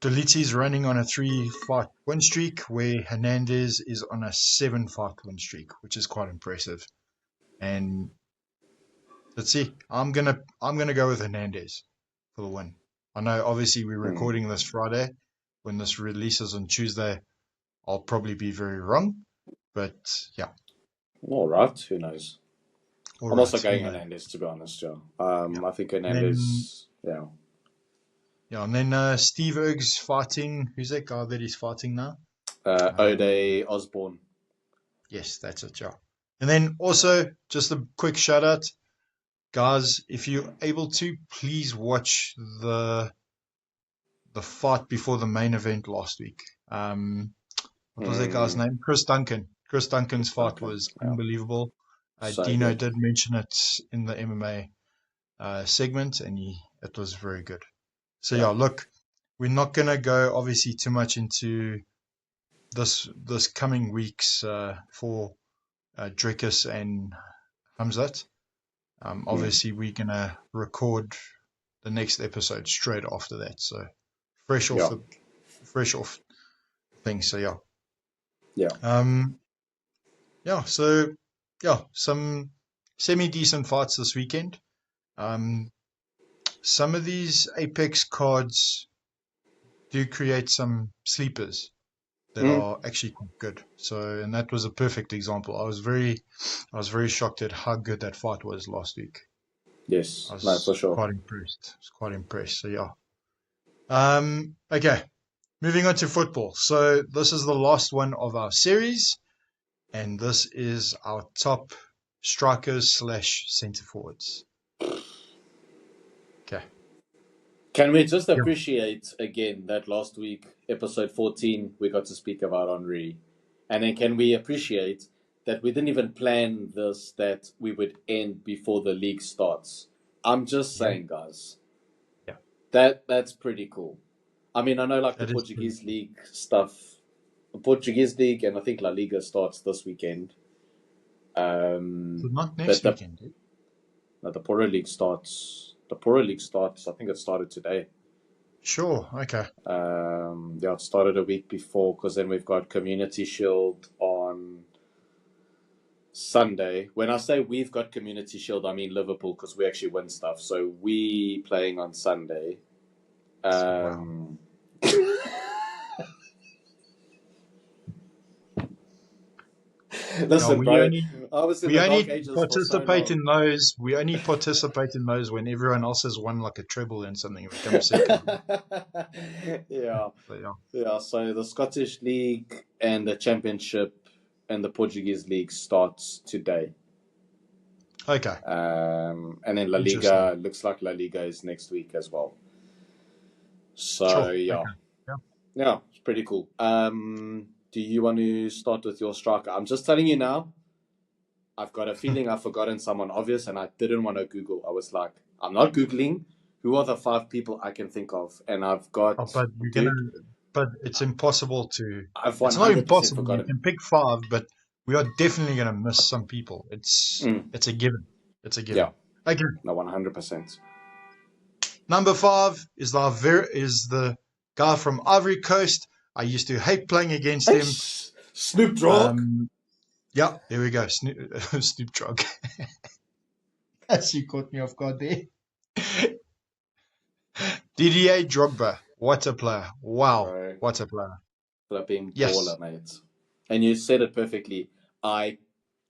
Dolitzi's running on a 3-fight win streak, where Hernandez is on a 7-fight win streak, which is quite impressive. And let's see. I'm gonna go with Hernandez for the win. I know obviously we're recording this Friday. When this releases on Tuesday, I'll probably be very wrong. But yeah. All right. Who knows? All I'm also right. going Hernandez, to be honest, Joe. Yeah. I think Then Hernandez, yeah. yeah, and then Steve Erg's fighting. Who's that guy that he's fighting now? Ode Osborne. Yes, that's it, yeah. And then also, just a quick shout out, guys, if you're able to, please watch the fight before the main event last week. What was that guy's name? Chris Duncan. Chris Duncan's fight Duncan. was Yeah. unbelievable. So Dino good. did mention it in the MMA segment, and it was very good. So yeah, look, we're not gonna go obviously too much into this coming weeks for Dricus and Hamzat. Obviously, we're gonna record the next episode straight after that. So fresh off Yeah. the fresh off things. So yeah. Yeah. Yeah. So yeah, some semi decent fights this weekend. Some of these Apex cards do create some sleepers that are actually quite good. So, and that was a perfect example. I was very shocked at how good that fight was last week. I Yes. No, for was sure. quite impressed. I was quite impressed. So yeah. Okay. Moving on to football. So this is the last one of our series, and this is our top strikers slash centre forwards. Okay. Can we just Yeah. appreciate again that last week, episode 14, we got to speak about Henri? And then can we appreciate that we didn't even plan this, that we would end before the league starts? I'm just Yeah. saying, guys, Yeah. that's pretty cool. I mean, I know like the That is pretty Portuguese cool. league stuff, the Portuguese league, and I think La Liga starts this weekend. So not But next weekend, dude. the Pro League starts. The Pro League starts. I think it started today. Sure. Okay. Yeah, it started a week before because then we've got Community Shield on Sunday. When I say we've got Community Shield, I mean Liverpool because we actually win stuff. So we playing on Sunday. Wow. Yeah, Listen, bro, I was in we the Dark only Ages for so participate long. in those. We only participate in those when everyone else has won like a treble and something. We come second. Yeah. So yeah. Yeah, so the Scottish League and the Championship and the Portuguese League starts today. Okay. And then La Interesting. Liga, looks like La Liga is next week as well. So, Sure. yeah. Okay. Yeah. Yeah, it's pretty cool. Do you want to start with your striker? I'm just telling you now, I've got a feeling I've forgotten someone obvious and I didn't want to Google. I was like, I'm not Googling. Who are the 5 people I can think of? And I've got, Oh, but dude, but it's impossible to, I've it's not 100% impossible. You forgotten. can pick 5, but we are definitely going to miss some people. It's Mm, a given. It's a yeah, given. Okay. no, 100%. Number 5 is the guy from Ivory Coast. I used to hate playing against Hey, him. Snoop Dogg. Yeah, there we go. Snoop Dogg. As you caught me off guard there. Didier Drogba. What a player. Wow. Bro, What a player. flipping Yes. baller, mate. And you said it perfectly. I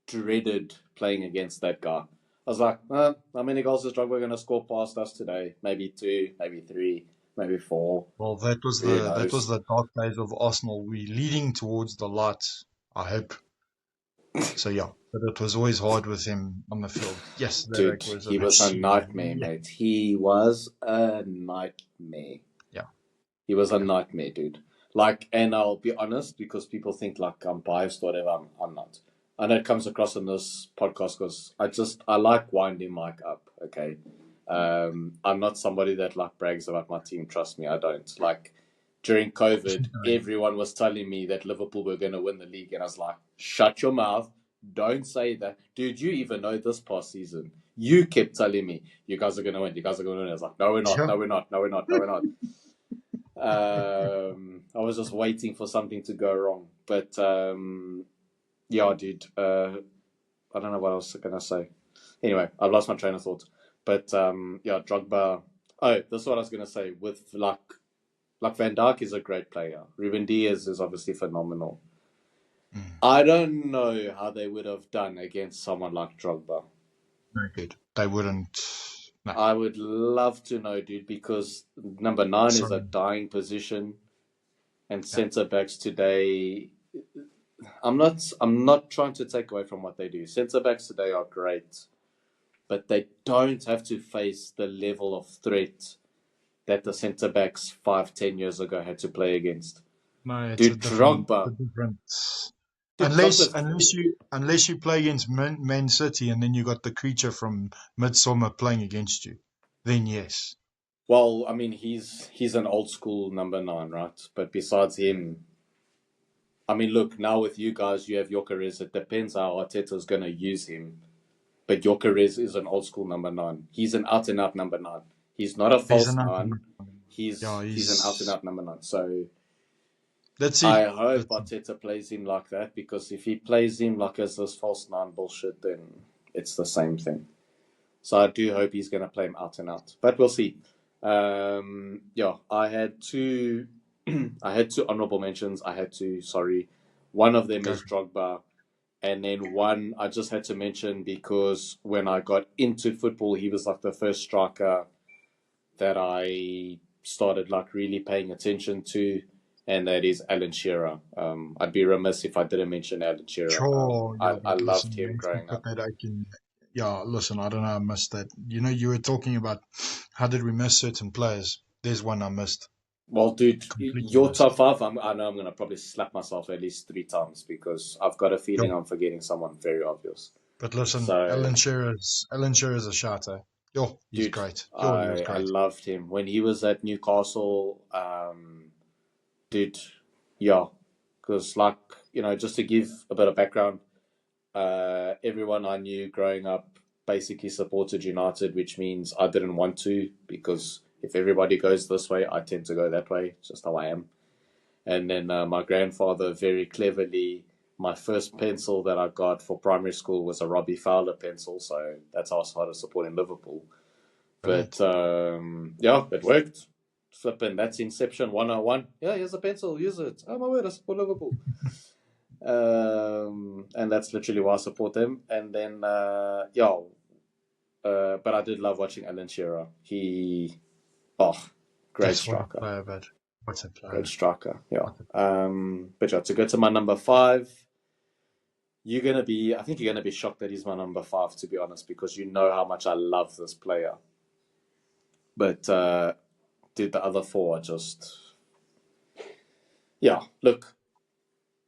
dreaded playing against that guy. I was like, how many goals is Drogba going to score past us today? Maybe 2, maybe 3, maybe 4. Well, that was Who the knows? dark days of Arsenal. We're leading towards the light, I hope. So yeah, but it was always hard with him on the field. Yes, Dude, that was a he was a machine. nightmare, mate. He was a nightmare. Yeah, He was a yeah. nightmare, dude. Like, and I'll be honest, because people think like I'm biased or whatever. I'm not. I know it comes across in this podcast because I like winding Mike up. Okay, I'm not somebody that like brags about my team. Trust me, I don't. Like during COVID, everyone was telling me that Liverpool were going to win the league, and I was like, shut your mouth. Don't say that, dude. You even know this past season. You kept telling me you guys are going to win. You guys are going to win. I was like, no, we're not. Yeah. No, we're not. No, we're not. No, we're not. I was just waiting for something to go wrong. But yeah, dude. I don't know what I was gonna say. Anyway, I've lost my train of thought. But yeah, Drogba. Oh, this is what I was gonna say. With like Van Dijk is a great player. Ruben Diaz is obviously phenomenal. Mm, I don't know how they would have done against someone like Drogba. very good. They wouldn't. No, I would love to know, dude, because number 9 is a sorry. dying position, and Yeah, centre backs today. I'm not trying to take away from what they do. Centre backs today are great, but they don't have to face the level of threat that the centre backs 5, 10 years ago had to play against. no, Dude, it's a Drogba. different. Dude, Drogba's. Unless you play against Man City and then you got the creature from Midsummer playing against you, then yes. Well, I mean, he's an old school number 9, right? But besides him, I mean, look, now with you guys, you have Gyökeres. It depends how Arteta's going to use him. But Gyökeres is an old school number 9. He's an out and out number 9. He's not a He's false an 9. yeah. He's an out and out number 9. So Let's I see. hope Let's see. Arteta plays him like that, because if he plays him like as this false 9 bullshit, then it's the same thing. So I do hope he's going to play him out and out. But we'll see. Yeah, I had two. I had two honorable mentions. Sorry. One of them Go. is Drogba, and then one I just had to mention because when I got into football, he was like the first striker that I started like really paying attention to, and that is Alan Shearer. I'd be remiss if I didn't mention Alan Shearer. Sure, yeah, I but loved listen, him if you growing put up. that yeah, listen, I don't know, I missed that. You know, you were talking about how did we miss certain players. There's one I missed, Well, dude, completely your missed. top 5, I know I'm going to probably slap myself at least 3 times because I've got a Yeah, feeling I'm forgetting someone very obvious. but listen, So, Alan Shearer's a shatter. Yo, he's dude, great. Yo, he was I great. loved him. When he was at Newcastle, dude, yeah. Because, like, just to give a bit of background, everyone I knew growing up basically supported United, which means I didn't want to, because if everybody goes this way, I tend to go that way. It's just how I am. And then my grandfather, very cleverly, my first pencil that I got for primary school was a Robbie Fowler pencil. So that's how I started supporting Liverpool. But Brilliant. yeah, it worked. Flipping, that's Inception 101. Yeah, here's a pencil, use it. Oh my word, I support Liverpool. And that's literally why I support them. And then, yeah, but I did love watching Alan Shearer. Oh, great Yes, what a striker. player, but what a Great player. striker, yeah. What a, But yeah, to go to my number 5, I think you're gonna be shocked that he's my number 5, to be honest, because you know how much I love this player. But dude, the other 4 are just, yeah. Look,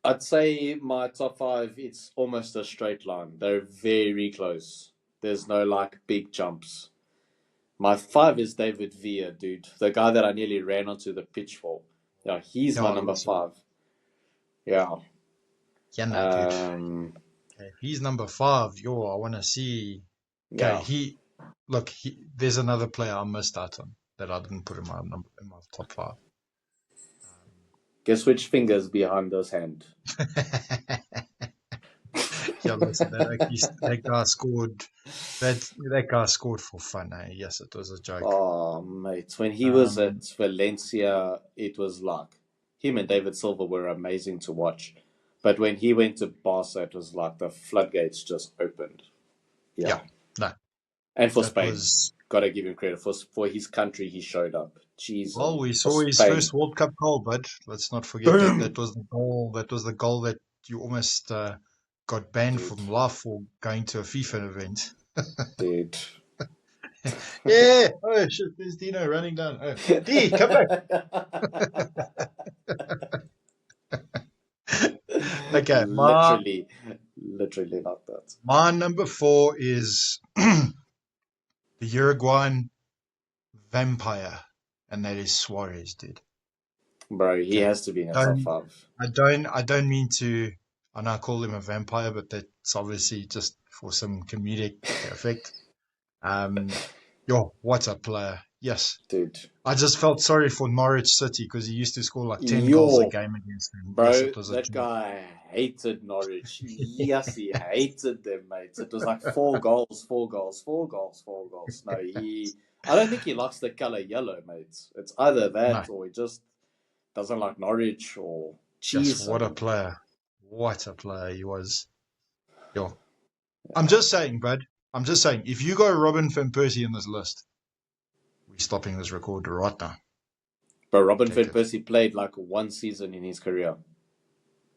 I'd say my top 5, it's almost a straight line. They're very close. There's no like big jumps. My 5 is David Villa, dude, the guy that I nearly ran onto the pitch for. Yeah, he's my yeah, number listen. 5. Yeah. Yeah, no, dude. Um, Okay, he's number 5. Yo, I want to see. Okay, yeah. there's another player I missed out on. that I didn't put in my top five. Guess which finger's behind this hand? Yeah, listen, that guy scored. That guy scored for fun. Eh? Yes, it was a joke. Oh, mate. When he was Um, at Valencia, it was like him and David Silva were amazing to watch. But when he went to Barca, it was like the floodgates just opened. yeah, Yeah. no, And for that Spain, was. got to give him credit. For his country, he showed up. Jeez, Well, we for saw his Spain. first World Cup goal, but let's not forget that Boom! that was the goal. That was the goal that you almost got banned Dude, from life for going to a FIFA event. dude. Yeah. Oh shit! There's Dino running down. Oh, D, come back. Okay, Literally, literally like that. my number four is the Uruguayan vampire, and that is Suarez, dude. Bro, he Okay. has to be in your top Don't five. I don't mean to, and I call him a vampire, but that's obviously just for some comedic effect. Yo, what a player. Yes. Dude. I just felt sorry for Norwich City because he used to score like 10 goals a Yo, game against them. Yes, bro, it was a that joke. guy hated Norwich. Yes, he hated them, mate. It was like 4 goals, 4 goals, 4 goals, 4 goals. No, I don't think he likes the color yellow, mate. It's either No, that or he just doesn't like Norwich or just cheese. what a player. What a player he was. Yo. I'm just saying, bud. I'm just saying, if you got Robin van Persie in this list, we're stopping this record right now. But Robin Okay, van 'cause Persie played like 1 season in his career.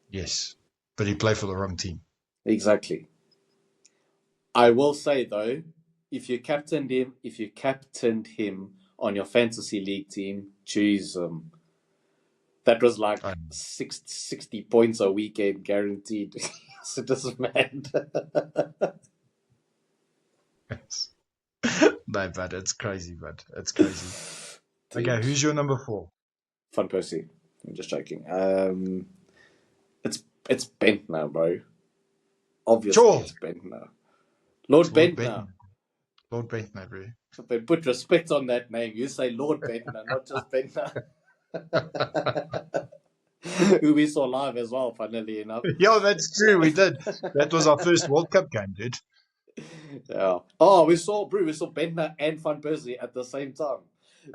yes, but he played for the wrong team. Exactly. I will say though, if you captained him on your fantasy league team, choose that was like I 60 points a weekend guaranteed. So it doesn't matter. No, but it's crazy, bud. It's crazy. Okay, Dude, who's your number four? Fun Percy. I'm just joking. It's Bentner, bro. Obviously, Sure. it's Bentner. It's Lord Lord Bentner. Bentner. Lord Bentner, bro. But put respect on that name. You say Lord Bentner, not just Bentner. Who we saw live as well, funnily enough. Yeah, that's true. We did. That was our first World Cup game, dude. Yeah. Oh, we saw Bentner and Van Persie at the same time.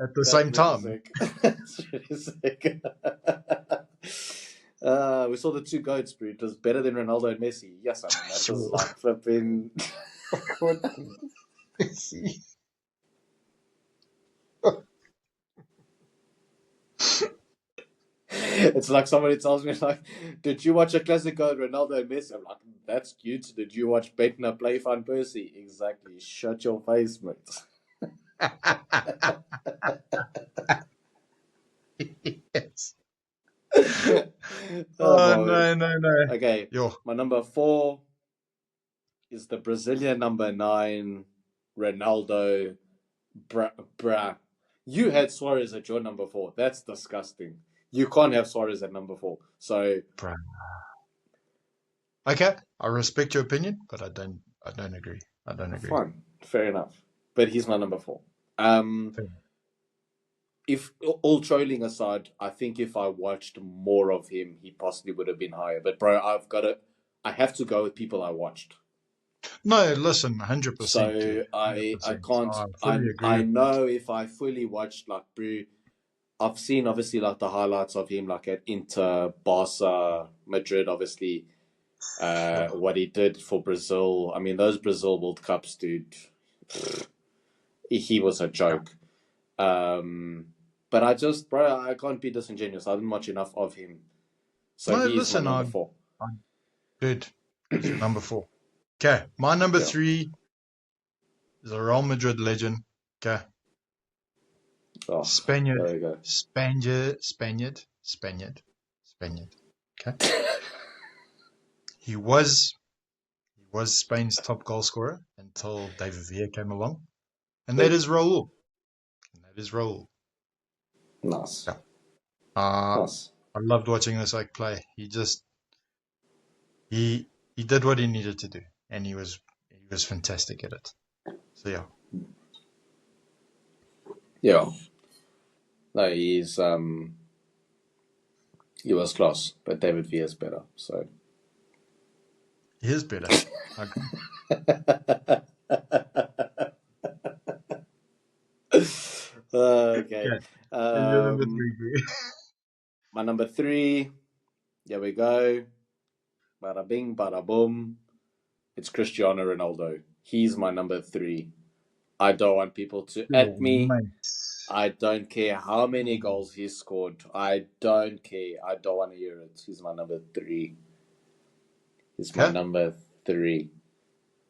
At the That's same really time. sick. That's really sick. We saw the two goats, bro. It was better than Ronaldo and Messi. Yes, I mean that was Sure. like flipping. It's like somebody tells me like, "Did you watch a Classico Ronaldo and Messi?" I'm like, "That's cute." Did you watch Bentner play Van Persie? Exactly. Shut your face, mate. Yes. Oh Oh, my word. no, no, no. Okay, Yo, my number 4 is the Brazilian number 9, Ronaldo. Bruh. You had Suarez at your number 4. That's disgusting. You can't have Suarez at number 4. So bro. Okay, I respect your opinion, but I don't agree. I don't agree. fine, fair enough. But he's my number 4. Um, Fair. if all trolling aside, I think if I watched more of him, he possibly would have been higher. But bro, I have to go with people I watched. No, listen, 100%, dude. So I 100%. can't I fully agree I with that. know if I fully watched like bro, I've seen obviously like the highlights of him like at Inter, Barca, Madrid, obviously. Sure. What he did for Brazil. I mean, those Brazil World Cups, dude. He was a Yeah. joke. But bro, I can't be disingenuous. I didn't watch enough of him, so No, he's my listen, number 4. I'm good. He's your number four. Okay, my number Yeah. three is a Real Madrid legend. Okay, Oh, Spaniard, there we go. Spaniard. Okay, he was Spain's top goal scorer until David Villa came along, and that Boom. is Raul. And that is Raul. Nice. Yeah. Uh, Nice. I loved watching this like play. He did what he needed to do, and he was fantastic at it. So yeah, Yeah. No, he was class, but David Villa is better. So He is better. I agree. okay. Okay. And your number 3, bro. My number 3. Here we go. Bada bing, bada boom. It's Cristiano Ronaldo. He's my number 3. I don't want people to Your at me. mate. I don't care how many goals he scored. I don't care. I don't want to hear it. He's my number 3. He's my Okay. number 3.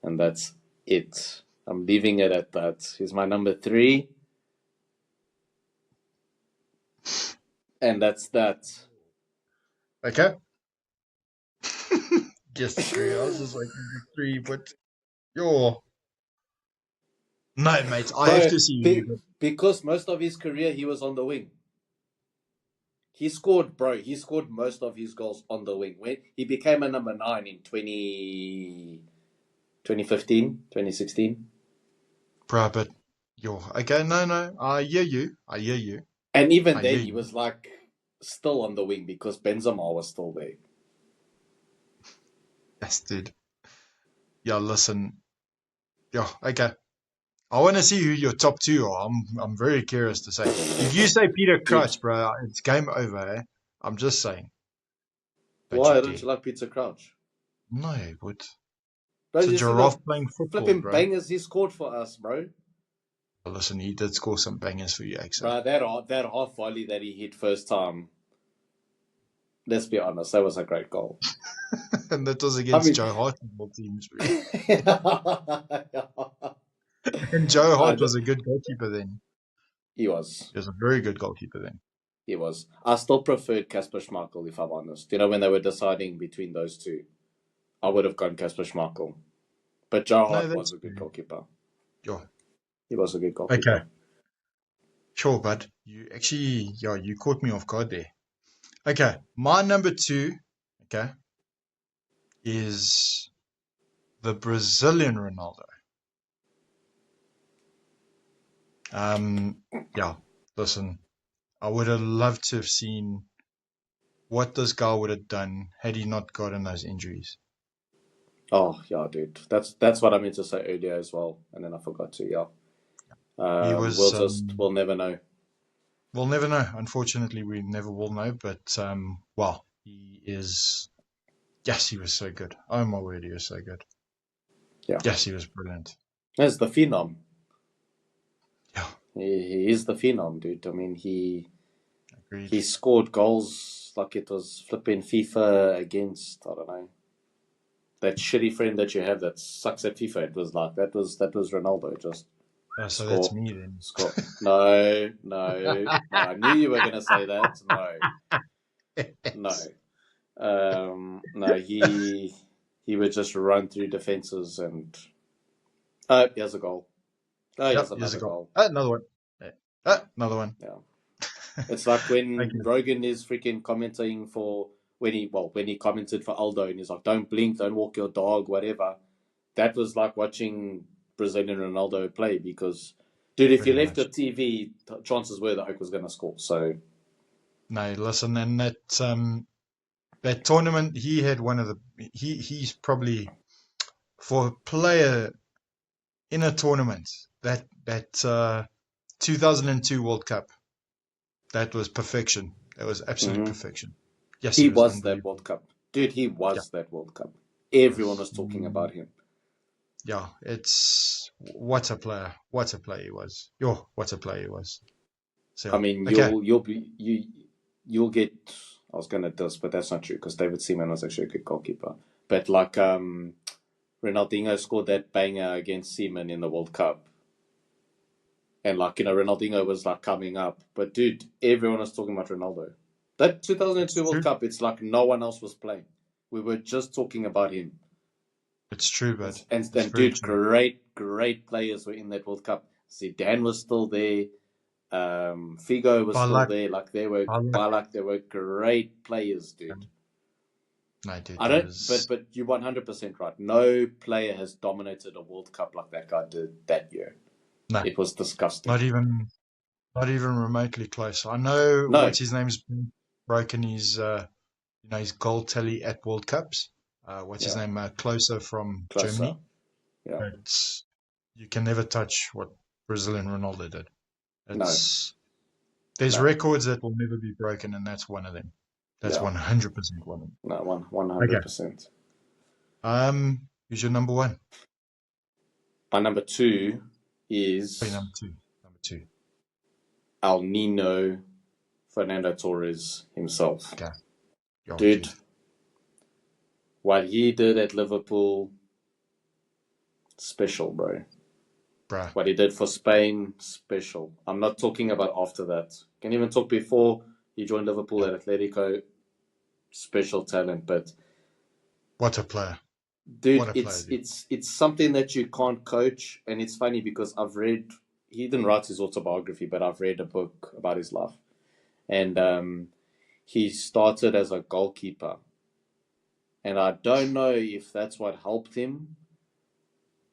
And that's it. I'm leaving it at that. He's my number 3. And that's that. Okay. Disagree. I was just like number 3, but you're. No, mate. I have Bro, to see you. because most of his career he was on the wing. He scored most of his goals on the wing. When he became a number 9 in 2015, 2016. Bro, but you're. Okay, no. I hear you. And even I hear then, he you. was like still on the wing because Benzema was still there. Yes, dude. Yeah, listen. Yeah, okay. I want to see who your top 2 are. I'm very curious to say. If you say Peter Dude, Crouch, bro, it's game over. Eh? I'm just saying. Don't you why don't dare. you like Peter Crouch? No, but Bro, it's a you see the giraffe playing football, flipping bro. bangers he scored for us, bro. Listen, he did score some bangers for you, Axel. Bro, that half volley that he hit first time, let's be honest, that was a great goal. And that was I against mean, Joe Hart and all teams, bro. And Joe Hart was a good goalkeeper then. he was. He was a very good goalkeeper then. He was. I still preferred Kasper Schmeichel, if I'm honest. You know, when they were deciding between those two, I would have gone Kasper Schmeichel. But Joe No, Hart was that's a good goalkeeper. yeah. He was a good Okay, goalkeeper. sure, bud. You actually, yeah, you caught me off guard there. Okay, my number 2, okay, is the Brazilian Ronaldo. Yeah. Listen, I would have loved to have seen what this guy would have done had he not gotten those injuries. Oh yeah, dude. That's what I meant to say earlier as well, and then I forgot to. Yeah. He was. We'll never know. We'll never know. Unfortunately, we never will know. But wow, he is. Yes, he was so good. Oh my word, he was so good. Yeah. Yes, he was brilliant. That's the phenom. Yeah, He is the phenom, dude. I mean, agreed. he scored goals like it was flipping FIFA against, I don't know, that shitty friend that you have that sucks at FIFA. It was like that was Ronaldo. Just Oh, so that's score, me then. score. No, no, no. I knew you were gonna say that. No, no. No. He would just run through defenses and he has a goal. Oh, he has Yep, here's a another goal. goal. Another one. Another one. Yeah. It's like when Okay, Rogan is freaking commenting for when he commented for Aldo and he's like, "Don't blink, don't walk your dog, whatever." That was like watching Brazilian Ronaldo play because, dude, if you pretty left the much. TV, chances were the Oak was gonna score. So No, listen, and that tournament, he had one of the. He's probably for a player in a tournament that 2002 World Cup. That was perfection. That was absolute mhm. perfection. Yes, He he was was that World unbelievable. Cup, dude. He Yeah, was that World Cup. Everyone was. was talking about him. Yeah, it's what a player. What a player he was. Yo, what a player he was. I So mean, okay, you'll get. I was gonna diss, but that's not true because David Seaman was actually a good goalkeeper. But like Ronaldinho scored that banger against Seaman in the World Cup, and like Ronaldinho was like coming up. But dude, everyone was talking about Ronaldo. That it's 2002 World true. Cup, it's like no one else was playing. We were just talking about him. It's true, bud. It's And very dude, true. great players were in that World Cup. Zidane was still there. Figo was still Balak, there. Like they were Balak. Balak. They were great players, dude. No, dude, I he don't, was. but you're 100% right. No player has dominated a World Cup like that guy did that year. No, It was not disgusting. even. Not even remotely close. I know No, what's his name's broken his his goal tally at World Cups. What's his yeah, name? Closer from closer. Germany. Yeah, But you can never touch what Brazilian Ronaldo did. no, It's There's no, records that will never be broken, and that's one of them. That's yeah, 100% one of them. no, one Okay. hundred percent. Who's your number one? My number two Oh, is number two. Number two. El Nino Fernando Torres himself. Okay. Yo, Dude, dude. what he did at Liverpool, special, bro. Bruh. What he did for Spain, special. I'm not talking about after that. Can even talk before he joined Liverpool Yeah. at Atletico, special talent. But What a player. What dude, a player, it's dude. it's it's something that you can't coach, and it's funny because I've read. He didn't write his autobiography, but I've read a book about his life, and he started as a goalkeeper, and I don't know if that's what helped him,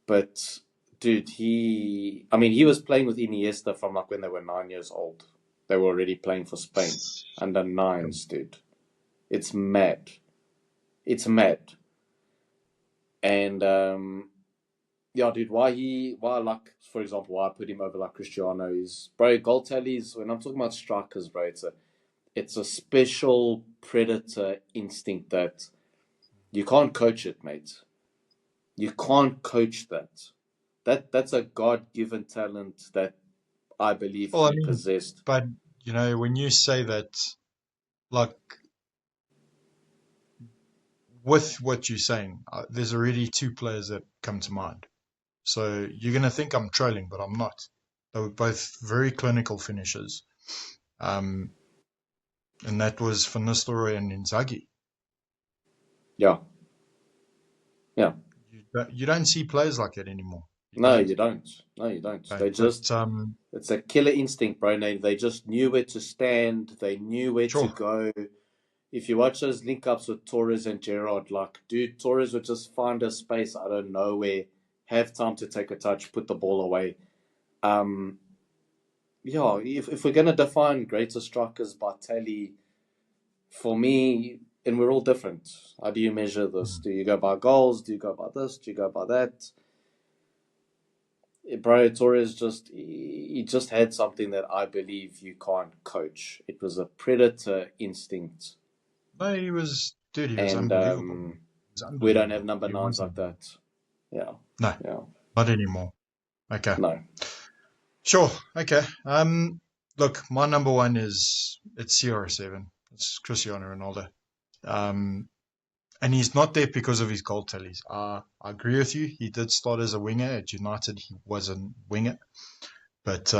but dude, he was playing with Iniesta from like when they were 9 years old. They were already playing for Spain under nines, dude. It's mad. It's mad. And yeah, dude, why like for example, why I put him over like Cristiano is, bro, goal tallies. When I'm talking about strikers, bro, it's a special predator instinct that you can't coach it, mate. You can't coach that. That's a God given talent that I believe Well, I he mean, possessed. but when you say that, like, with what you're saying, there's already two players that come to mind. So you're gonna think I'm trolling, but I'm not. They were both very clinical finishers, um, and that was Van Nistelrooy and Inzaghi. Yeah, yeah. You don't see players like that anymore. You No, don't. you don't. No, you don't. Okay. They But just, it's a killer instinct, bro. They just knew where to stand. They knew where to sure. go. If you watch those link ups with Torres and Gerrard, like, dude, Torres would just find a space out of nowhere, have time to take a touch, put the ball away. Um, yeah, if we're gonna define greater strikers by tally, for me, and we're all different. How do you measure this? Mm. Do you go by goals? Do you go by this? Do you go by that? Bro, Torres he just had something that I believe you can't coach. It was a predator instinct, No, dude. He was and unbelievable. He was we don't have unbelievable. number He nines was like unbelievable. that. Yeah, No, yeah, not anymore. Okay. no. Sure. Okay. Look, my number one it's CR7. It's Cristiano Ronaldo. Um, and he's not there because of his goal tallies. I agree with you. He did start as a winger at United. He was a winger, but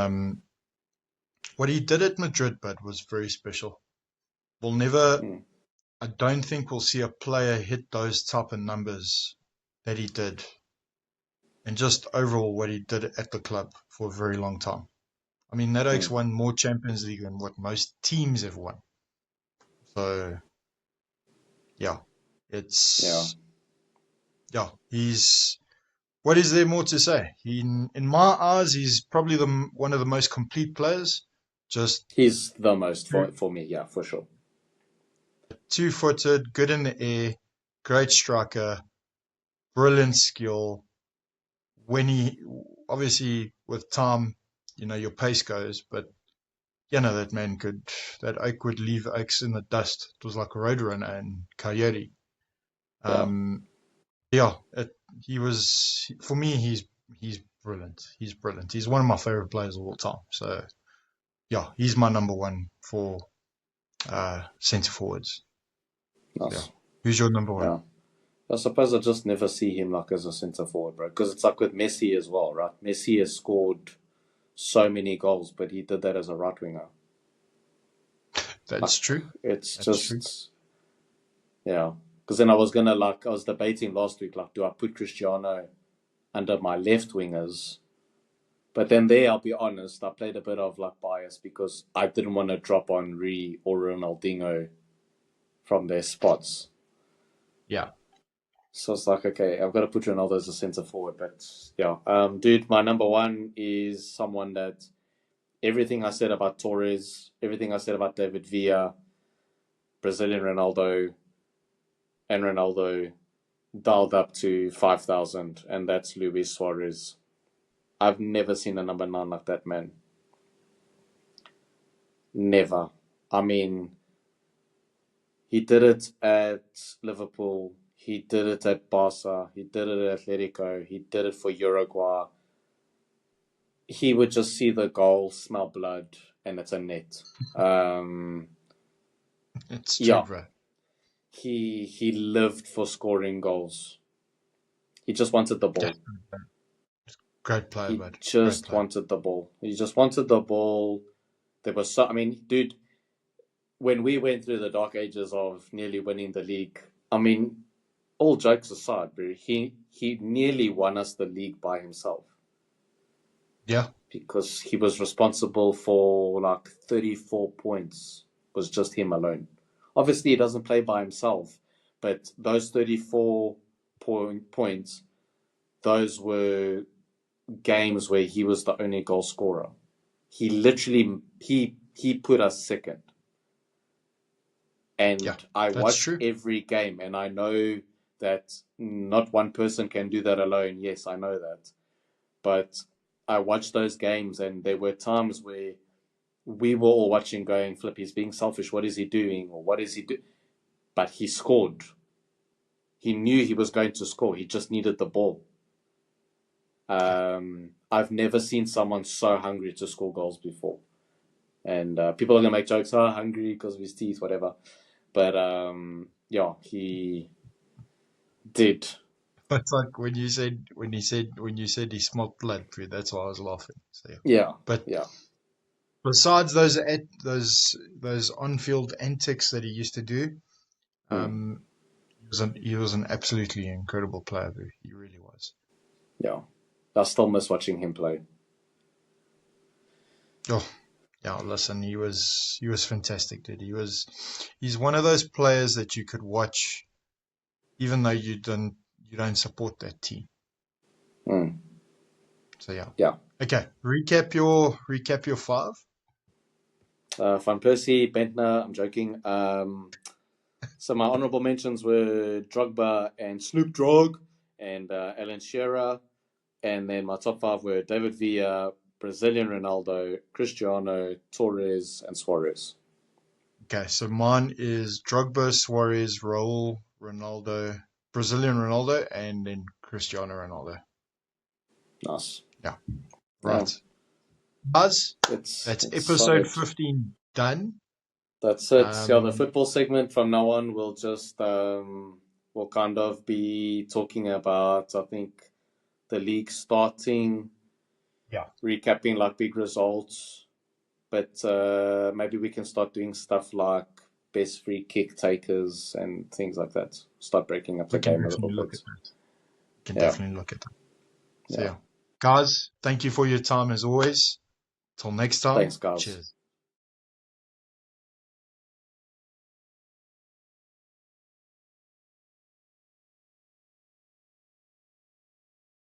what he did at Madrid, bud, was very special. We'll never. Mm, I don't think we'll see a player hit those type of numbers that he did, and just overall what he did at the club for a very long time. I mean, that Oak's mm. won more Champions League than what most teams have won. So yeah, Yeah, it's yeah. What is there more to say? In my eyes, he's probably one of the most complete players. Just he's the most two, for me. Yeah, for sure. two-footed, good in the air, great striker, brilliant skill. When he obviously with time, your pace goes, but that Oak would leave Oaks in the dust. It was like a roadrunner and Coyote. Yeah, Um, yeah, he was for me. He's brilliant. He's brilliant. He's one of my favorite players of all time. So yeah, he's my number one for centre forwards. So yeah, nice. who's your number one? Yeah. I suppose I just never see him like as a centre forward, bro. Because it's like with Messi as well, right? Messi has scored so many goals, but he did that as a right winger. That's Like true. it's That's true. just yeah. Because then I was debating last week, like, do I put Cristiano under my left wingers? But then there, I'll be honest, I played a bit of like bias because I didn't want to drop Henry or Ronaldinho from their spots. Yeah. So it's like, okay, I've got to put Ronaldo as a centre forward. But yeah, dude, my number one is someone that everything I said about Torres, everything I said about David Villa, Brazilian Ronaldo, and Ronaldo dialed up to 5,000, and that's Luis Suarez. I've never seen a number 9 like that, man. Never. I mean, he did it at Liverpool. He did it at Barca. He did it at Atletico. He did it for Uruguay. He would just see the goal, smell blood, and it's a net. It's true, Yeah, bro. he lived for scoring goals. He just wanted the ball. Great player, He bud. Great just player. wanted the ball. He just wanted the ball. There was so. I mean, dude, when we went through the dark ages of nearly winning the league, I mean, all jokes aside, bro, he nearly won us the league by himself. Yeah. Because he was responsible for like 34 points. It was just him alone. Obviously, he doesn't play by himself, but those 34 points, those were games where he was the only goal scorer. He literally he put us second. And Yeah, I that's watched true. every game, and I know that not one person can do that alone. Yes, I know that. But I watched those games, and there were times where we were all watching going, Flip, he's being selfish. What is he doing? Or what is he do? But he scored. He knew he was going to score. He just needed the ball. I've never seen someone so hungry to score goals before. And people are going to make jokes, hungry because of his teeth, whatever. But yeah, he did. It's like when you said he smoked blood, bro, that's why I was laughing. So yeah. Yeah, But yeah. besides those on-field antics that he used to do, Mm, he was an absolutely incredible player, bro. He really was. yeah. I still miss watching him play. Oh, yeah, listen, he was fantastic, dude. He's one of those players that you could watch even though you don't support that team. Mm, So yeah. yeah. Okay. Recap your five. Van Persie, Bentner, I'm joking. So my honorable mentions were Drogba and Snoop Dogg and Alan Shearer. And then my top 5 were David Villa, Brazilian Ronaldo, Cristiano, Torres, and Suarez. Okay, so mine is Drogba, Suarez, Raul, Ronaldo, Brazilian Ronaldo, and then Cristiano Ronaldo. Nice. Yeah. Yeah, Right. Buzz, it's that's episode solid. 15 done. That's it. Yeah, the Um, football segment from now on will just will kind of be talking about, I think, the league starting, yeah. recapping like big results. But maybe we can start doing stuff like best free kick takers and things like that. Start breaking up We the can game a little definitely look at bit. that. We can Yeah, definitely look at that. So yeah. yeah. Guys, thank you for your time as always. Till next time. Thanks, guys. Cheers.